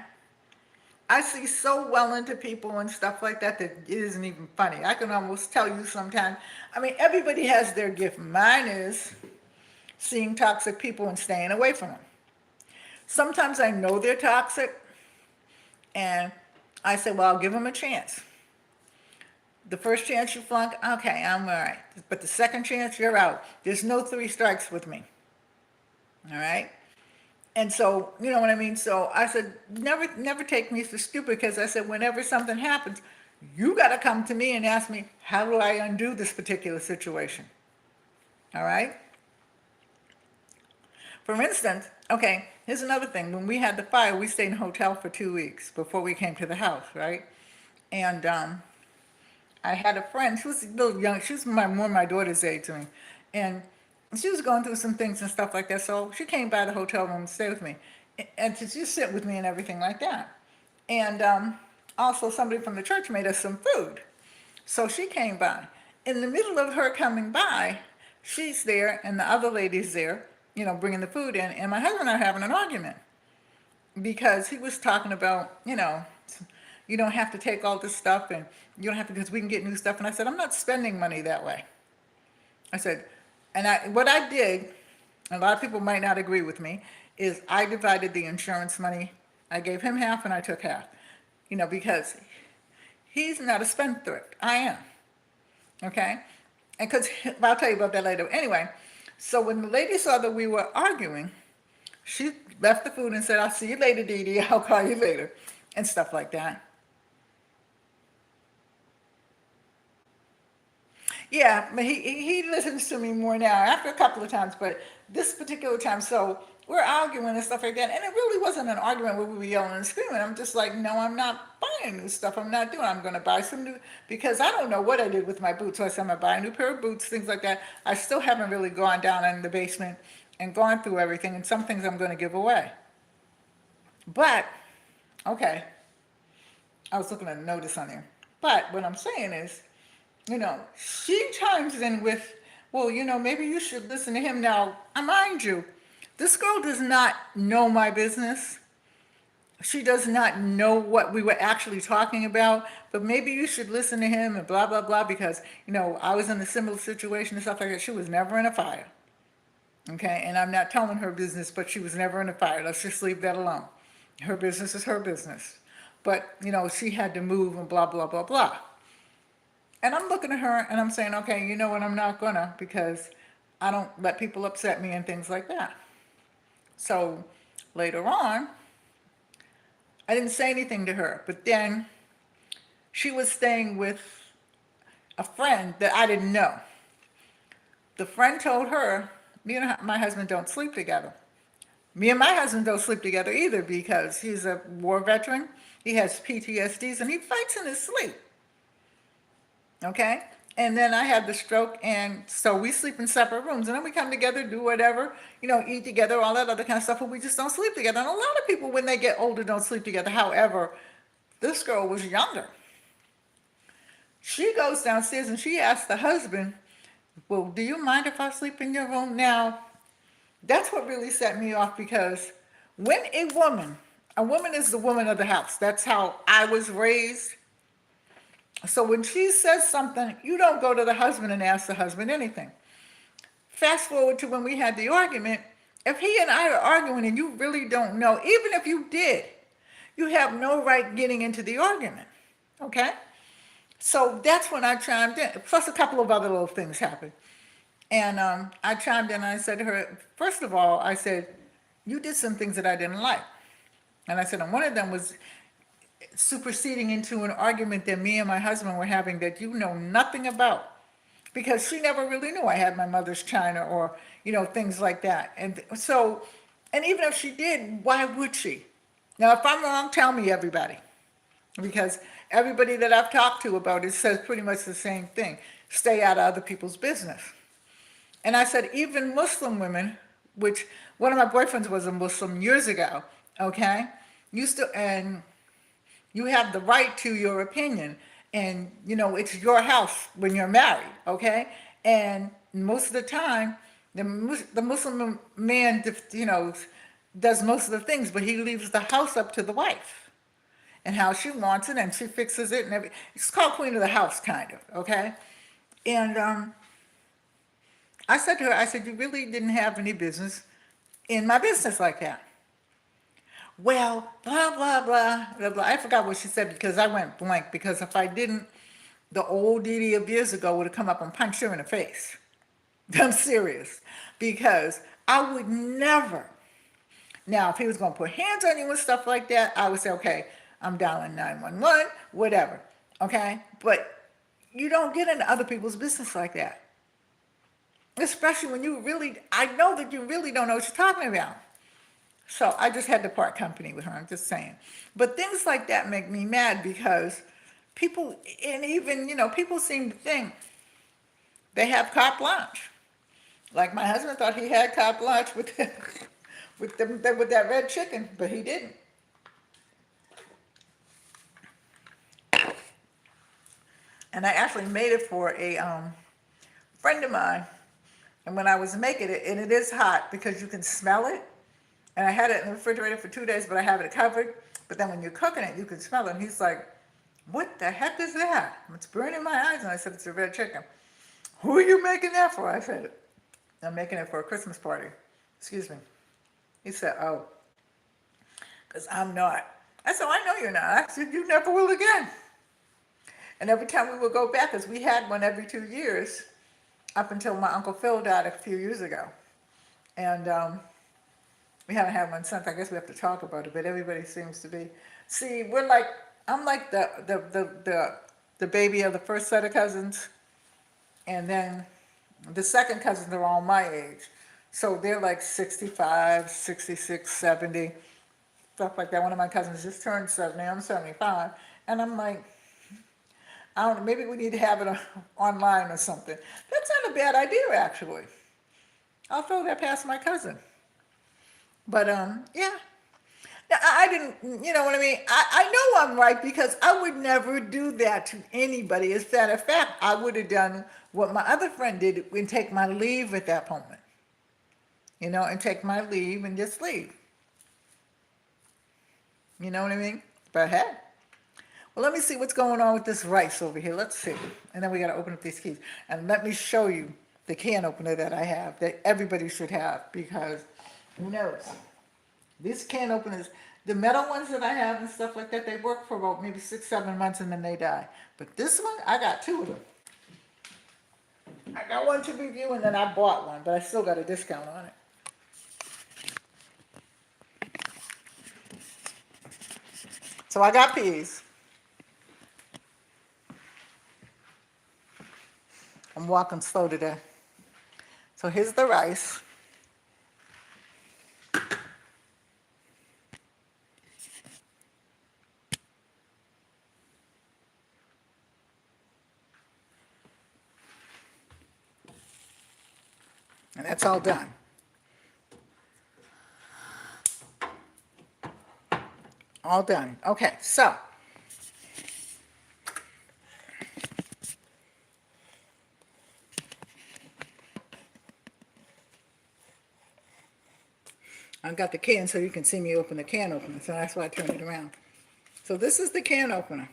I see so well into people and stuff like that it isn't even funny. I can almost tell you sometimes. I mean, everybody has their gift. Mine is seeing toxic people and staying away from them. Sometimes I know they're toxic, and I say, well, I'll give them a chance. The first chance you flunk, okay, I'm all right. But the second chance, you're out. There's no 3 strikes with me. All right? And so, you know what I mean? So I said, never take me for stupid, because I said, whenever something happens, you got to come to me and ask me, how do I undo this particular situation? All right? For instance, okay, here's another thing. When we had the fire, we stayed in a hotel for 2 weeks before we came to the house, right? And I had a friend, she was a little young, she was more my daughter's age to me. And she was going through some things and stuff like that, so she came by the hotel room to stay with me and to just sit with me and everything like that. And also somebody from the church made us some food. So she came by. In the middle of her coming by, she's there and the other lady's there, bringing the food in, and my husband and I are having an argument because he was talking about, you don't have to take all this stuff, and you don't have to, because we can get new stuff. And I said, I'm not spending money that way. I said, what I did, a lot of people might not agree with me, is I divided the insurance money. I gave him half and I took half, because he's not a spendthrift. I am. Okay? And because, I'll tell you about that later. Anyway, so when the lady saw that we were arguing, she left the food and said, I'll see you later, Dee Dee. I'll call you later, and stuff like that. Yeah, but he listens to me more now after a couple of times, but this particular time, so we're arguing and stuff like that. And it really wasn't an argument where we were yelling and screaming. I'm just like, no, I'm not buying new stuff. I'm not doing. I'm going to buy some new, because I don't know what I did with my boots. So I said, I'm going to buy a new pair of boots, things like that. I still haven't really gone down in the basement and gone through everything. And some things I'm going to give away. But, okay. I was looking at a notice on there. But what I'm saying is, she chimes in with, well, maybe you should listen to him. Now, mind you, this girl does not know my business. She does not know what we were actually talking about, but maybe you should listen to him and blah, blah, blah, because, I was in a similar situation and stuff like that. She was never in a fire. Okay, and I'm not telling her business, but she was never in a fire. Let's just leave that alone. Her business is her business. But, she had to move and blah, blah, blah, blah. And I'm looking at her and I'm saying, okay, you know what, I'm not gonna, because I don't let people upset me and things like that. So later on, I didn't say anything to her, but then she was staying with a friend that I didn't know. The friend told her, my husband don't sleep together. Me and my husband don't sleep together either, because he's a war veteran. He has PTSDs and he fights in his sleep. Okay? And then I had the stroke, and so we sleep in separate rooms. And then we come together, do whatever, eat together, all that other kind of stuff, but we just don't sleep together. And a lot of people, when they get older, don't sleep together. However, this girl was younger. She goes downstairs and she asks the husband, well, do you mind if I sleep in your room? Now, that's what really set me off, because when a woman is the woman of the house. That's how I was raised. So when she says something, you don't go to the husband and ask the husband anything. Fast forward to when we had the argument. If he and I are arguing and you really don't know, even if you did, you have no right getting into the argument. Okay? So that's when I chimed in. Plus a couple of other little things happened. And I chimed in and I said to her, first of all, I said, you did some things that I didn't like. And I said, and one of them was superseding into an argument that me and my husband were having that you know nothing about. Because she never really knew I had my mother's china or, things like that. And so, and even if she did, why would she? Now, if I'm wrong, tell me, everybody. Because everybody that I've talked to about it says pretty much the same thing. Stay out of other people's business. And I said, even Muslim women, which one of my boyfriends was a Muslim years ago, okay? And you have the right to your opinion. And, it's your house when you're married, okay? And most of the time, the Muslim man, does most of the things, but he leaves the house up to the wife and how she wants it, and she fixes it and everything. It's called queen of the house, kind of, okay? And I said to her, you really didn't have any business in my business like that. Well, blah, blah, blah, blah, blah. I forgot what she said because I went blank, because if I didn't, the old Dee of years ago would have come up and punched her in the face. I'm serious. Because I would never. Now, if he was going to put hands on you and stuff like that, I would say, okay, I'm dialing 911, whatever. Okay? But you don't get into other people's business like that. Especially when I know that you really don't know what you're talking about. So I just had to part company with her, I'm just saying. But things like that make me mad because people, and even, people seem to think they have carte blanche. Like my husband thought he had carte blanche with that red chicken, but he didn't. And I actually made it for a friend of mine. And when I was making it, and it is hot because you can smell it. And I had it in the refrigerator for 2 days, but I have it covered. But then when you're cooking it, you can smell it. And he's like, what the heck is that? It's burning my eyes. And I said, it's a red chicken. Who are you making that for? I said, I'm making it for a Christmas party. Excuse me. He said, oh, because I'm not. I said, I know you're not. I said, you never will again. And every time we would go back, because we had one every 2 years, up until my Uncle Phil died a few years ago. And we haven't had one since. I guess we have to talk about it, but everybody seems to be. See, I'm like the baby of the first set of cousins, and then the second cousins are all my age. So they're like 65, 66, 70, stuff like that. One of my cousins just turned 70, I'm 75. And I'm like, I don't know, maybe we need to have it online or something. That's not a bad idea, actually. I'll throw that past my cousin. But, yeah. I didn't, you know what I mean? I know I'm right because I would never do that to anybody. As a matter of fact, I would have done what my other friend did and take my leave at that moment. And take my leave and just leave. You know what I mean? But hey. Well, let me see what's going on with this rice over here. Let's see. And then we got to open up these keys. And let me show you the can opener that I have, that everybody should have, because who knows? These can openers, the metal ones that I have and stuff like that, they work for about maybe 6-7 months and then they die. But this one, I got 2 of them. I got one to review and then I bought one, but I still got a discount on it. So I got peas. I'm walking slow today. So here's the rice. And that's all done. All done. Okay, so I've got the can so you can see me open the can opener, so that's why I turned it around. So this is the can opener.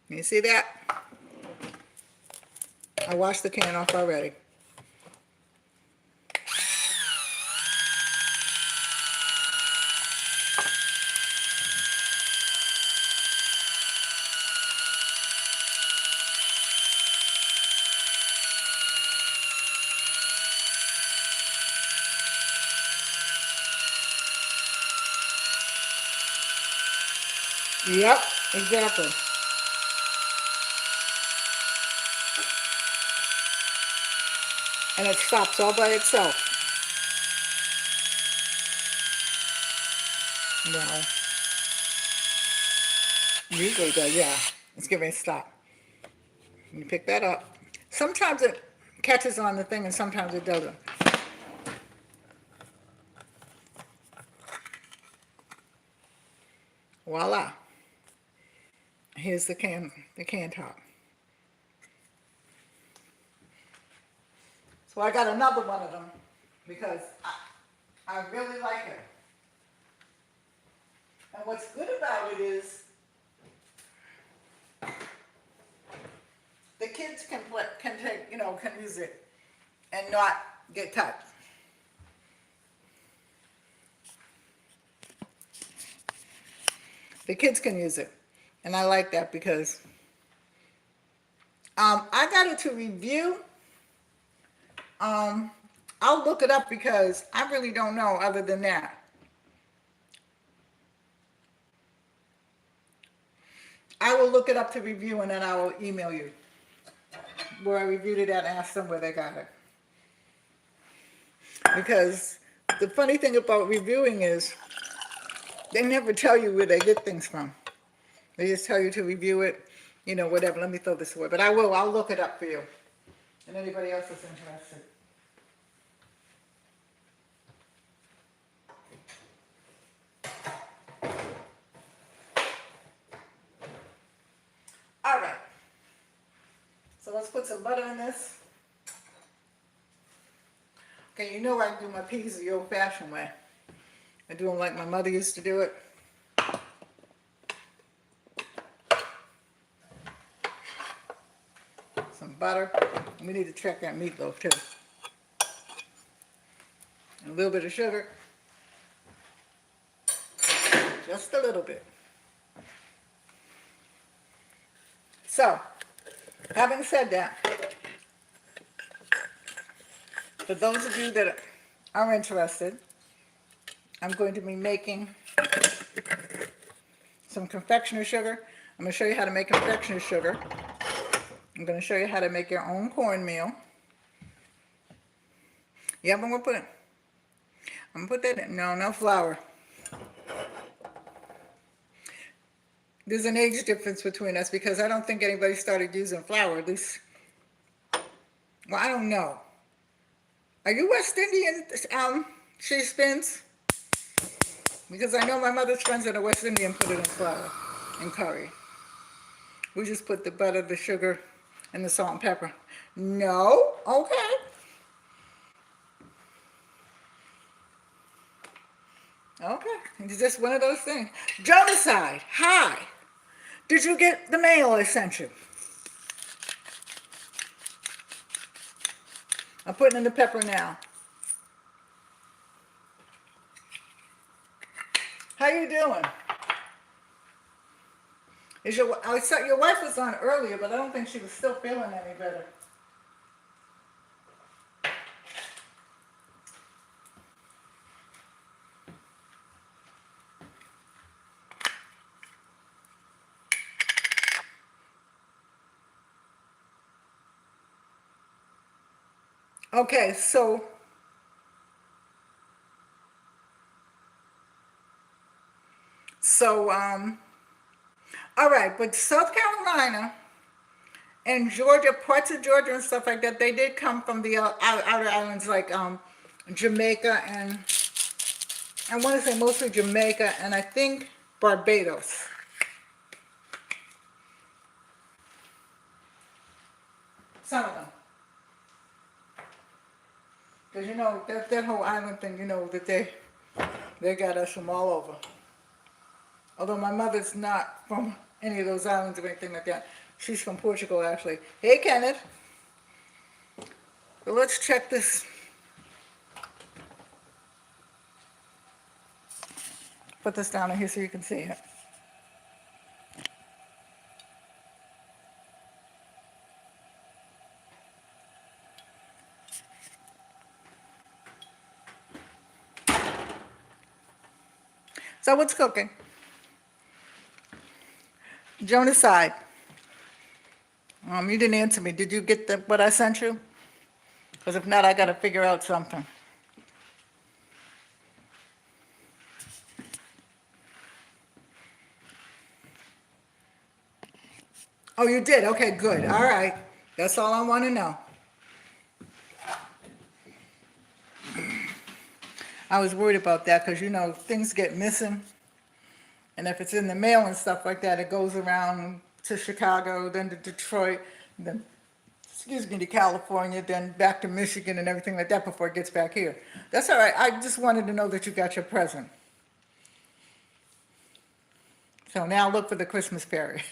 You see that? I washed the can off already. Yep, exactly. And it stops all by itself. No, usually does, yeah. It's getting ready to stop. You pick that up. Sometimes it catches on the thing and sometimes it doesn't. Voila. Here's the can top. So I got another one of them because I really like it. And what's good about it is the kids can take, can use it and not get touched. The kids can use it. And I like that because I got it to review. I'll look it up because I really don't know other than that. I will look it up to review and then I will email you where I reviewed it at and ask them where they got it. Because the funny thing about reviewing is they never tell you where they get things from. They just tell you to review it, whatever. Let me throw this away. But I'll look it up for you. And anybody else that's interested. All right. So let's put some butter in this. Okay, I do my peas the old-fashioned way. I do them like my mother used to do it. Some butter. And we need to check that meatloaf too. And a little bit of sugar. Just a little bit. So, having said that, for those of you that are interested, I'm going to be making some confectioner sugar. I'm going to show you how to make confectioner sugar. I'm going to show you how to make your own cornmeal. Yep, I'm going to put that in. No flour. There's an age difference between us because I don't think anybody started using flour, at least, well, I don't know. Are you West Indian, she spins? Because I know my mother's friends that are West Indian put it in flour and curry. We just put the butter, the sugar, and the salt and pepper. No? Okay. Okay. It's just one of those things. Jonaside, hi. Did you get the mail I sent you? I'm putting in the pepper now. How you doing? I saw your wife was on earlier, but I don't think she was still feeling any better. Okay, so all right, but South Carolina and Georgia, parts of Georgia and stuff like that, they did come from the outer islands like Jamaica and I want to say mostly Jamaica and I think Barbados. Some of them. Because that whole island thing, that they got us from all over. Although my mother's not from any of those islands or anything like that. She's from Portugal, actually. Hey, Kenneth. So let's check this. Put this down in here so you can see it. So what's cooking? Jonah side. You didn't answer me. Did you get what I sent you? Because if not, I got to figure out something. Oh, you did? Okay, good. All right. That's all I want to know. I was worried about that because, things get missing. And if it's in the mail and stuff like that, it goes around to Chicago, then to Detroit, then, excuse me, to California, then back to Michigan and everything like that before it gets back here. That's all right. I just wanted to know that you got your present. So now look for the Christmas fairy.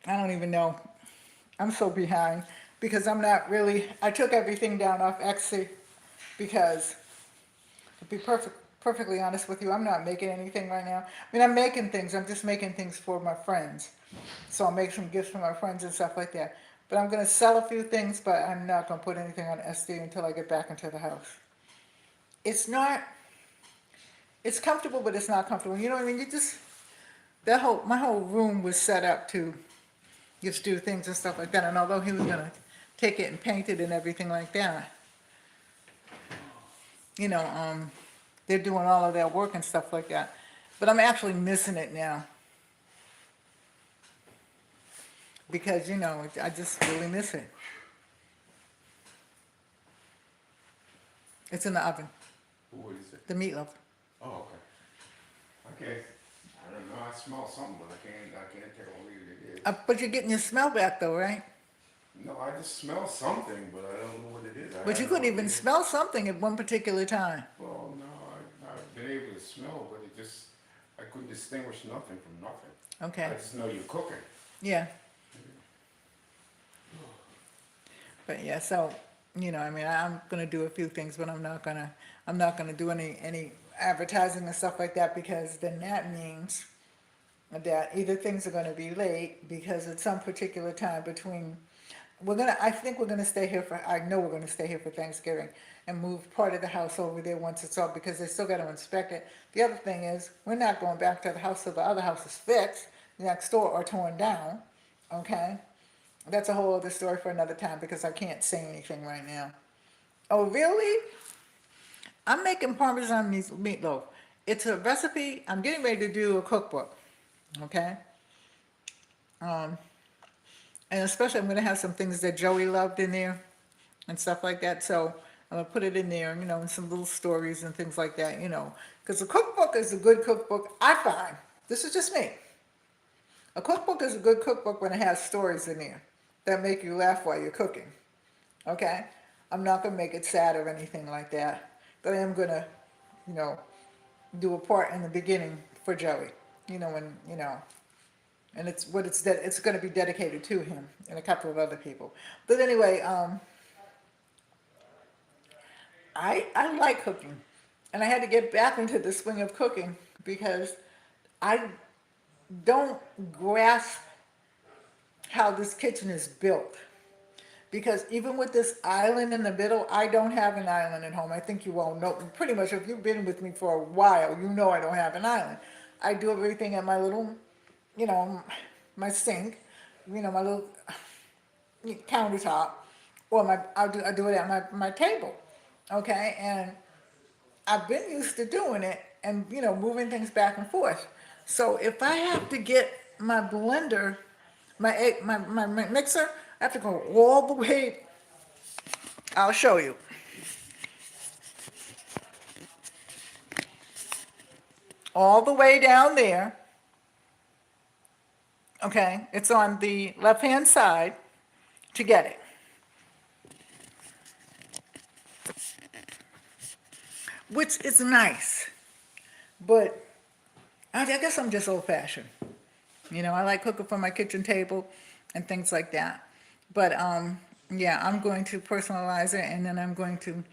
I don't even know. I'm so behind because I took everything down off Etsy because, to be perfectly honest with you, I'm not making anything right now. I mean, I'm making things. I'm just making things for my friends. So I'll make some gifts for my friends and stuff like that. But I'm going to sell a few things, but I'm not going to put anything on Etsy until I get back into the house. It's comfortable, but it's not comfortable. You know what I mean? My whole room was set up to just do things and stuff like that. And although he was going to take it and paint it and everything like that, they're doing all of their work and stuff like that. But I'm actually missing it now. Because, I just really miss it. It's in the oven. What is it? The meatloaf. Oh, okay. Okay. I don't know. I smell something, but I can't tell what it is. But you're getting your smell back though, right? No, I just smell something, but I don't know what it is. But you couldn't even smell something at one particular time. Well, no, I've been able to smell, but I couldn't distinguish nothing from nothing. Okay. I just know you're cooking. Yeah. But yeah, so, I'm gonna do a few things, but I'm not gonna do any advertising and stuff like that, because then that means that either things are gonna be late because at some particular time I think we're gonna stay here I know we're gonna stay here for Thanksgiving and move part of the house over there once it's all, because they still gotta inspect it. The other thing is, we're not going back to the house till the other house is fixed, next door, or torn down, okay? That's a whole other story for another time because I can't say anything right now. Oh, really? I'm making Parmesan meatloaf. It's a recipe. I'm getting ready to do a cookbook, okay? And especially I'm going to have some things that Joey loved in there and stuff like that. So I'm going to put it in there, and some little stories and things like that, because a cookbook is a good cookbook, I find. This is just me. A cookbook is a good cookbook when it has stories in there that make you laugh while you're cooking, okay? I'm not going to make it sad or anything like that, but I am going to, do a part in the beginning for Joey, and it's going to be dedicated to him and a couple of other people. But anyway, I like cooking, and I had to get back into the swing of cooking because I don't grasp how this kitchen is built. Because even with this island in the middle, I don't have an island at home. I think you all know, pretty much if you've been with me for a while, you know I don't have an island. I do everything at my little, my sink, my little countertop, or I do it at my table, okay? And I've been used to doing it and, moving things back and forth. So if I have to get my blender, my mixer, I have to go all the way. I'll show you. All the way down there. Okay, it's on the left-hand side to get it. Which is nice, but I guess I'm just old-fashioned. I like cooking from my kitchen table and things like that. But yeah, I'm going to personalize it, and then I'm going to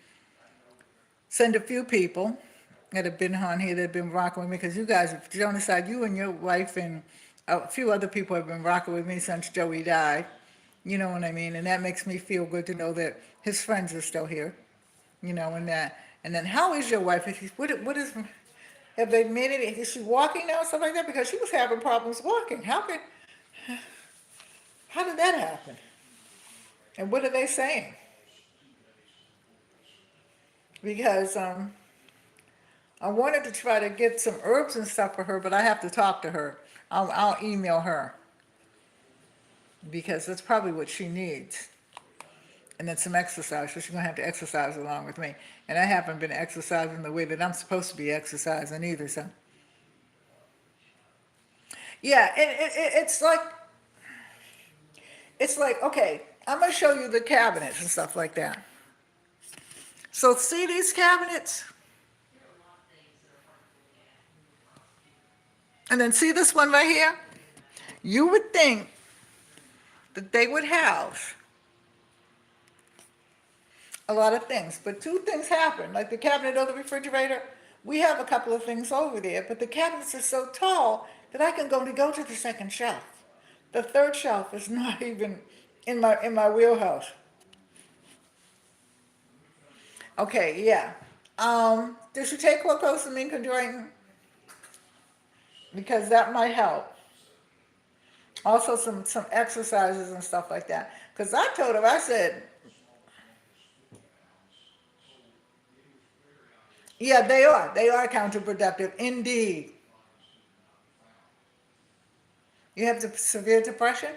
send a few people that have been on here that have been rocking with me, because you guys, Jonas, you and your wife and a few other people have been rocking with me since Joey died. You know what I mean? And that makes me feel good to know that his friends are still here. And that. And then how is your wife? What is? Have they made it? Is she walking now, stuff like that? Because she was having problems walking. How did that happen? And what are they saying? Because I wanted to try to get some herbs and stuff for her, but I have to talk to her. I'll email her because that's probably what she needs. And then some exercise, so she's gonna have to exercise along with me. And I haven't been exercising the way that I'm supposed to be exercising either, so. Yeah, it's like, okay, I'm gonna show you the cabinets and stuff like that. So see these cabinets? And then see this one right here? You would think that they would house a lot of things, but two things happen. Like the cabinet or the refrigerator, we have a couple of things over there, but the cabinets are so tall that I can only go to the second shelf. The third shelf is not even in my wheelhouse. Okay, yeah. Did you take glucosamine chondroitin? Because that might help. Also some exercises and stuff like that. Because I told her, I said, yeah, they are counterproductive, indeed. You have severe depression?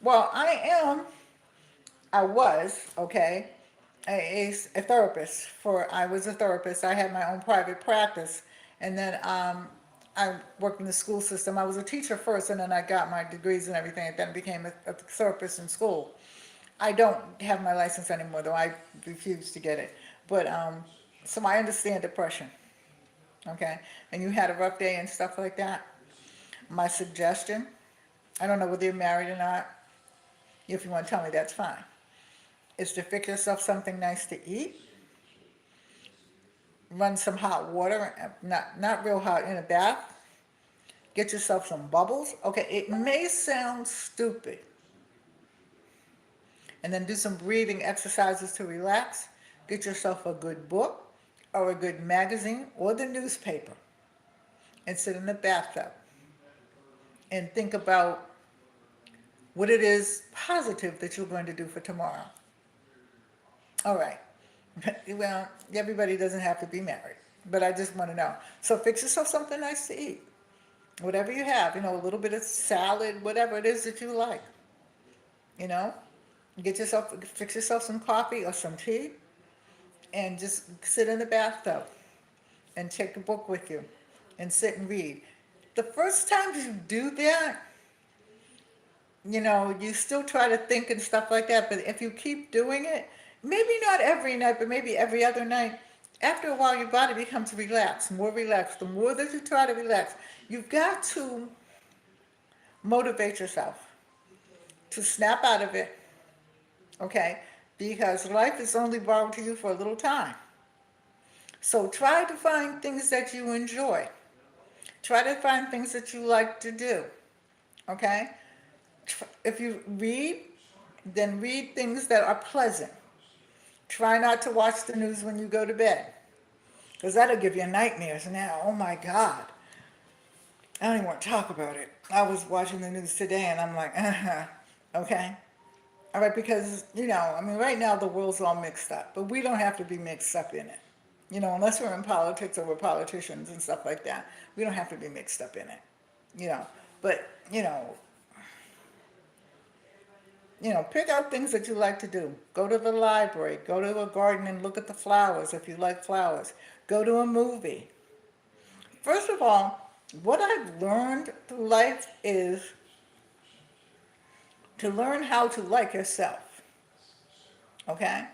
Well, I was, okay, a therapist I was a therapist. I had my own private practice. And then I worked in the school system. I was a teacher first, and then I got my degrees and everything, and then became a therapist in school. I don't have my license anymore, though. I refuse to get it. But, so I understand depression, okay? And you had a rough day and stuff like that. My suggestion, I don't know whether you're married or not. If you want to tell me, that's fine. Is to fix yourself something nice to eat. Run some hot water, not real hot, in a bath. Get yourself some bubbles. Okay, it may sound stupid. And then do some breathing exercises to relax. Get yourself a good book or a good magazine or the newspaper and sit in the bathtub and think about what it is positive that you're going to do for tomorrow. All right. Well, everybody doesn't have to be married, but I just want to know. So fix yourself something nice to eat. Whatever you have, a little bit of salad, whatever it is that you like. Fix yourself some coffee or some tea and just sit in the bathtub and take a book with you and sit and read. The first time you do that, you still try to think and stuff like that, but if you keep doing it, maybe not every night, but maybe every other night, after a while your body becomes relaxed, more relaxed. The more that you try to relax, you've got to motivate yourself to snap out of it, okay? Because life is only borrowed to you for a little time. So try to find things that you enjoy. Try to find things that you like to do, okay? If you read, then read things that are pleasant. Try not to watch the news when you go to bed, because that'll give you nightmares now. Oh my God. I don't even want to talk about it. I was watching the news today and I'm like, okay. All right, because, right now the world's all mixed up, but we don't have to be mixed up in it. Unless we're in politics or we're politicians and stuff like that, we don't have to be mixed up in it. But, pick out things that you like to do. Go to the library, go to a garden and look at the flowers if you like flowers. Go to a movie. First of all, what I've learned through life is to learn how to like yourself. Okay?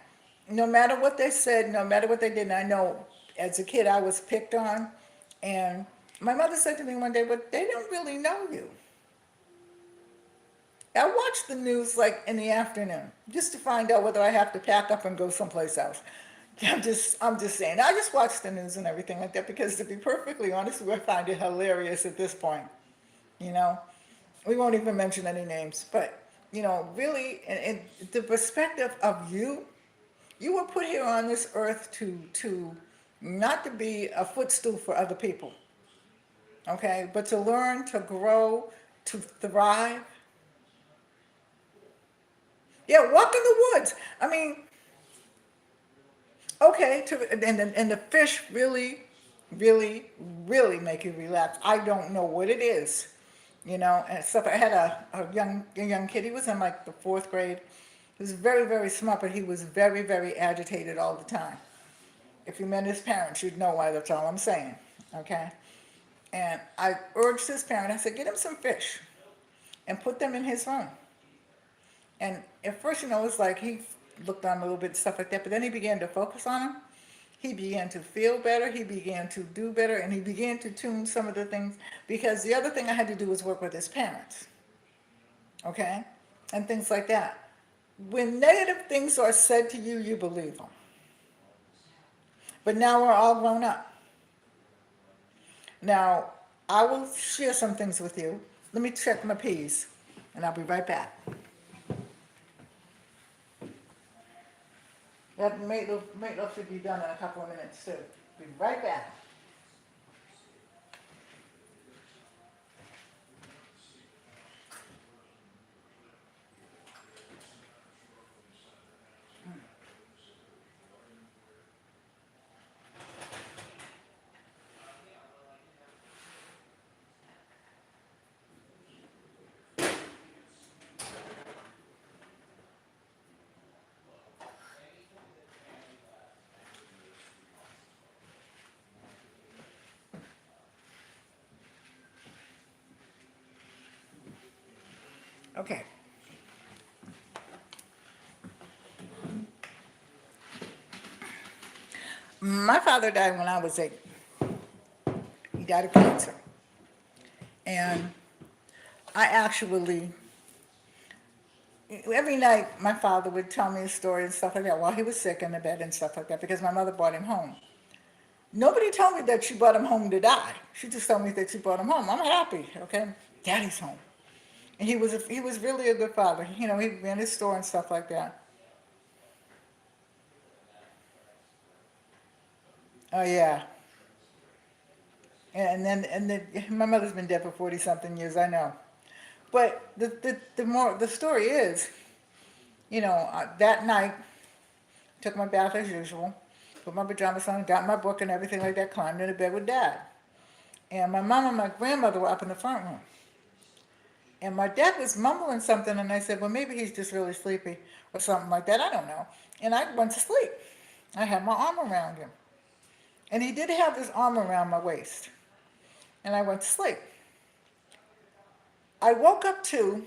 No matter what they said, no matter what they did, and I know as a kid I was picked on, and my mother said to me one day, but they don't really know you. I watch the news like in the afternoon just to find out whether I have to pack up and go someplace else. I'm just saying. I just watch the news and everything like that because, to be perfectly honest, I find it hilarious at this point. We won't even mention any names, but really, in the perspective of you were put here on this earth to not to be a footstool for other people, okay? But to learn, to grow, to thrive. Yeah, walk in the woods. I mean, okay, and the fish really, really, really make you relax. I don't know what it is, and stuff. I had a young kid. He was in like the fourth grade. He was very, very smart, but he was very, very agitated all the time. If you met his parents, you'd know why. That's all I'm saying. Okay. And I urged his parent. I said, get him some fish and put them in his room. And at first, it was like he looked on a little bit and stuff like that, but then he began to focus on them. He began to feel better, he began to do better, and he began to tune some of the things, because the other thing I had to do was work with his parents, okay? And things like that. When negative things are said to you, you believe them. But now we're all grown up. Now, I will share some things with you. Let me check my peas, and I'll be right back. That meatloaf should be done in a couple of minutes too. Be right back. Okay. My father died when I was 8. He died of cancer. And I actually, every night my father would tell me a story and stuff like that while he was sick in the bed and stuff like that, because my mother brought him home. Nobody told me that she brought him home to die. She just told me that she brought him home. I'm happy, okay? Daddy's home. And he was really a good father. He ran his store and stuff like that. Oh yeah. And then my mother's been dead for 40 something years, I know. But the story is, that night, took my bath as usual, put my pajamas on, got my book and everything like that, climbed into bed with Dad. And my mom and my grandmother were up in the front room. And my dad was mumbling something, and I said, well, maybe he's just really sleepy or something like that. I don't know. And I went to sleep. I had my arm around him. And he did have his arm around my waist. And I went to sleep. I woke up to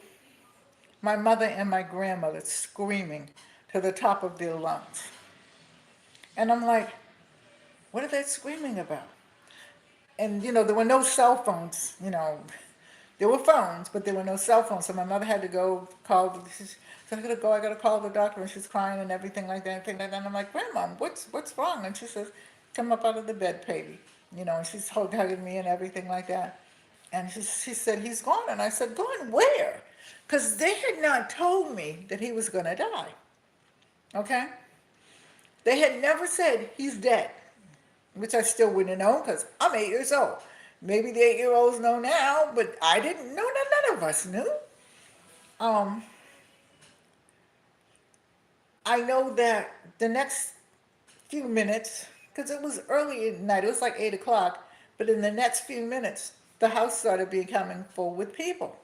my mother and my grandmother screaming to the top of their lungs. And I'm like, what are they screaming about? And, there were no cell phones, There were phones, but there were no cell phones. So my mother had to go call, she said, I gotta call the doctor, and she's crying and everything like that, and I'm like, Grandma, what's wrong? And she says, come up out of the bed, baby. And she's hugging me and everything like that. And she said, he's gone. And I said, gone where? Because they had not told me that he was gonna die, okay? They had never said, he's dead, which I still wouldn't have known because I'm 8 years old. Maybe the 8-year-olds know now, but I didn't know. None of us knew. Um, I know that the next few minutes, because it was early at night, it was like 8 o'clock, but in the next few minutes, the house started becoming full with people.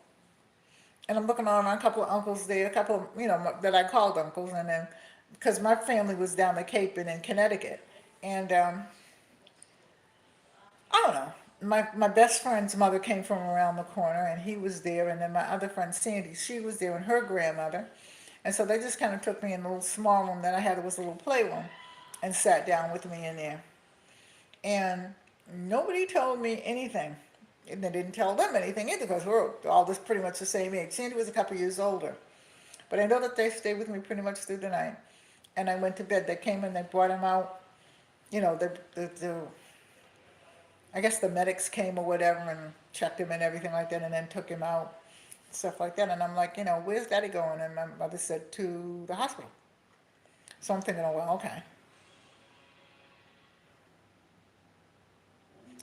And I'm looking around, a couple of uncles there, a couple of, that I called uncles, and then, because my family was down the Cape and in Connecticut. And I don't know. My best friend's mother came from around the corner, and he was there. And then my other friend, Sandy, she was there, and her grandmother. And so they just kind of took me in a little small room that I had. It was a little playroom, and sat down with me in there. And nobody told me anything. And they didn't tell them anything either, because we're all just pretty much the same age. Sandy was a couple years older. But I know that they stayed with me pretty much through the night. And I went to bed. They came and they brought him out. I guess the medics came or whatever and checked him and everything like that, and then took him out, stuff like that. And I'm like, where's Daddy going? And my mother said, to the hospital. So I'm thinking, oh, well, okay.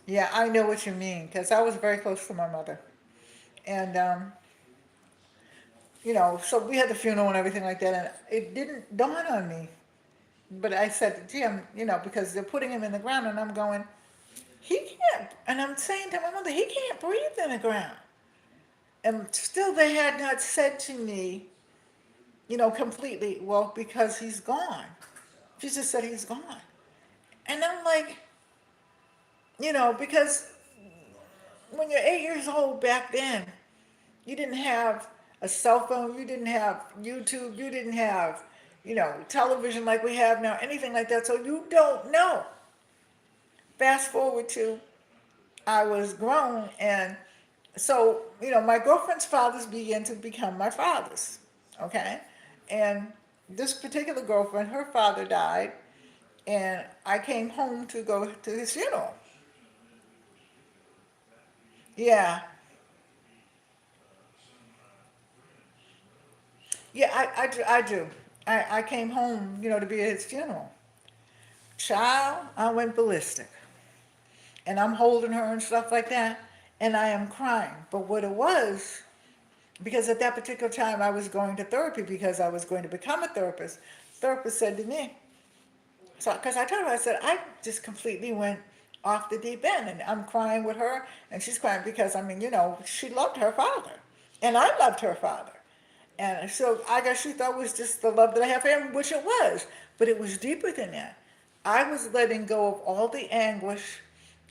Yeah, I know what you mean, because I was very close to my mother. And, so we had the funeral and everything like that, and it didn't dawn on me. But I said to Jim, because they're putting him in the ground, and I'm going, he can't, and I'm saying to my mother, he can't breathe in the ground. And still they had not said to me, completely, well, because he's gone. She just said he's gone. And I'm like, because when you're 8 years old back then, you didn't have a cell phone, you didn't have YouTube, you didn't have, television like we have now, anything like that. So you don't know. Fast forward to I was grown, and so, my girlfriend's fathers began to become my fathers. Okay. And this particular girlfriend, her father died, and I came home to go to his funeral. Yeah. Yeah, I do. I came home, to be at his funeral. Child, I went ballistic. And I'm holding her and stuff like that, and I am crying. But what it was, because at that particular time I was going to therapy because I was going to become a therapist, therapist said to me, so, because I told her, I said, I just completely went off the deep end, and I'm crying with her, and she's crying because, she loved her father, and I loved her father. And so I guess she thought it was just the love that I have for him, which it was, but it was deeper than that. I was letting go of all the anguish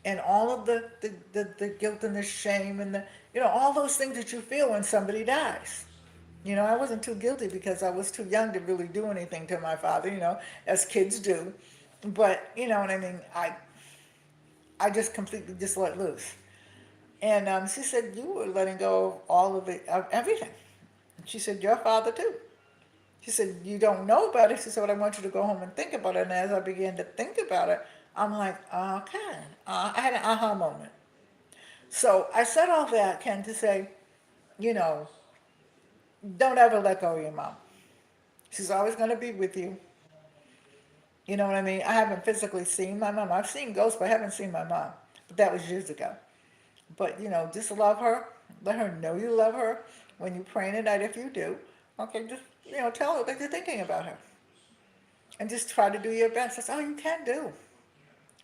and all of the guilt and the shame and all those things that you feel when somebody dies. I wasn't too guilty because I was too young to really do anything to my father, as kids do. But you know what I mean? I just completely just let loose. And she said, you were letting go of all of it, of everything. She said, your father too. She said, you don't know about it. She said, but I want you to go home and think about it. And as I began to think about it, I'm like, okay. I had an aha moment. So I said all that, Ken, to say, you know, don't ever let go of your mom. She's always going to be with you. You know what I mean? I haven't physically seen my mom. I've seen ghosts, but I haven't seen my mom. But that was years ago. But, just love her. Let her know you love her. When you pray at night, if you do, okay, just, tell her that you're thinking about her. And just try to do your best. That's all you can do.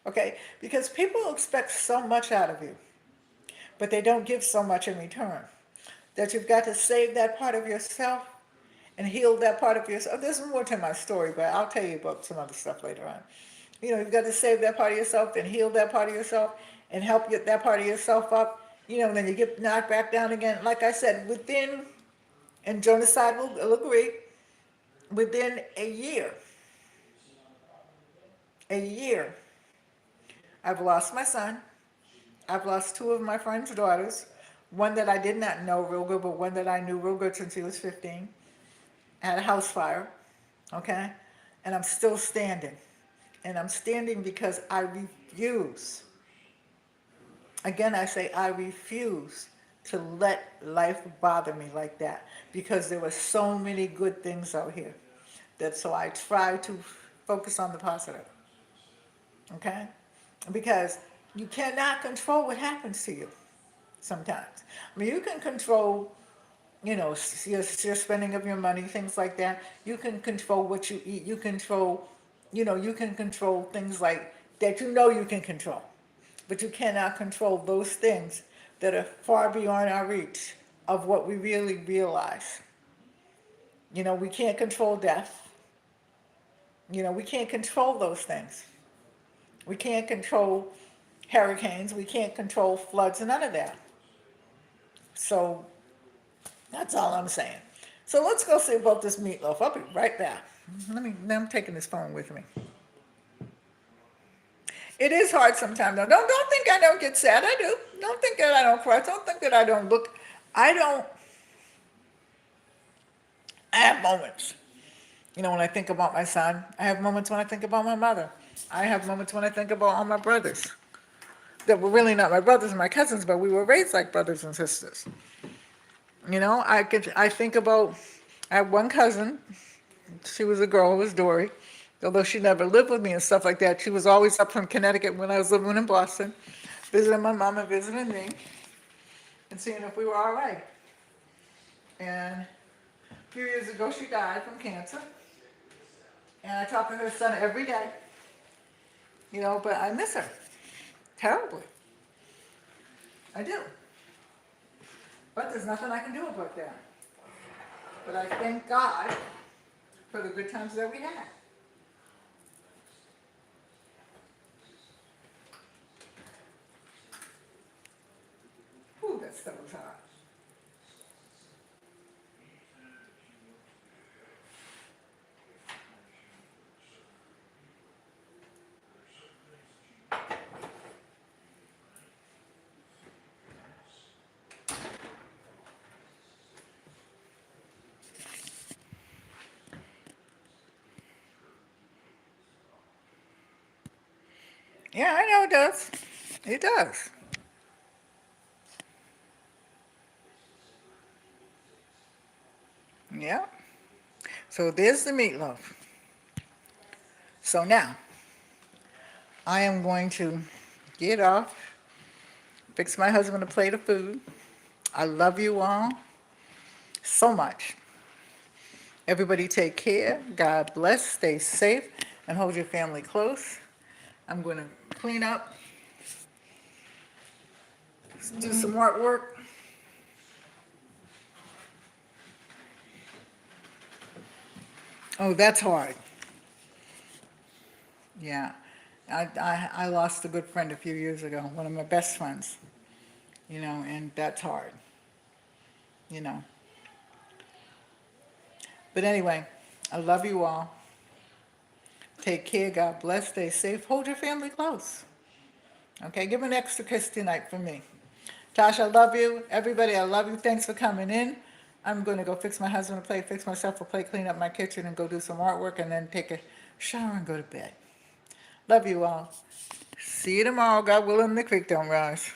Okay? Because people expect so much out of you, but they don't give so much in return. That you've got to save that part of yourself and heal that part of yourself. There's more to my story, but I'll tell you about some other stuff later on. You've got to save that part of yourself and heal that part of yourself and help get that part of yourself up. Then you get knocked back down again. Like I said, and Jonas Side will agree, within a year, I've lost my son. I've lost two of my friend's daughters. One that I did not know real good, but one that I knew real good since he was 15. I had a house fire, okay? And I'm still standing. And I'm standing because I refuse. Again, I say I refuse to let life bother me like that, because there were so many good things out here. So I try to focus on the positive, okay? Because you cannot control what happens to you sometimes. You can control, your spending of your money, things like that. You can control what you eat. You control, you can control things like that. You can control, but you cannot control those things that are far beyond our reach of what we really realize. We can't control death. We can't control those things. We can't control hurricanes. We can't control floods, none of that. So that's all I'm saying. So let's go see about this meatloaf. I'll be right back. I'm taking this phone with me. It is hard sometimes though. Don't think I don't get sad. I do. Don't think that I don't cry. Don't think that I don't look. I have moments. When I think about my son. I have moments when I think about my mother. I have moments when I think about all my brothers. That were really not my brothers and my cousins, but we were raised like brothers and sisters. I think about, I have one cousin. She was a girl, it was Dory. Although she never lived with me and stuff like that, she was always up from Connecticut when I was living in Boston. visiting my mom and visiting me and seeing if we were all right. And a few years ago, she died from cancer. And I talk to her son every day, but I miss her terribly. I do. But there's nothing I can do about that. But I thank God for the good times that we had. Ooh, that stuff was hot. Yeah, I know it does. It does. Yeah. So there's the meatloaf. So now, I am going to get off, fix my husband a plate of food. I love you all so much. Everybody take care. God bless. Stay safe and hold your family close. I'm going to clean up, do some artwork. Oh, that's hard. Yeah. I lost a good friend a few years ago, one of my best friends, and that's hard, you know. But anyway, I love you all. Take care. God bless. Stay safe. Hold your family close. Okay, give an extra kiss tonight from me. Tasha, I love you. Everybody, I love you. Thanks for coming in. I'm going to go fix my husband a plate, fix myself a plate, clean up my kitchen, and go do some artwork, and then take a shower and go to bed. Love you all. See you tomorrow. God willing, the creek don't rise.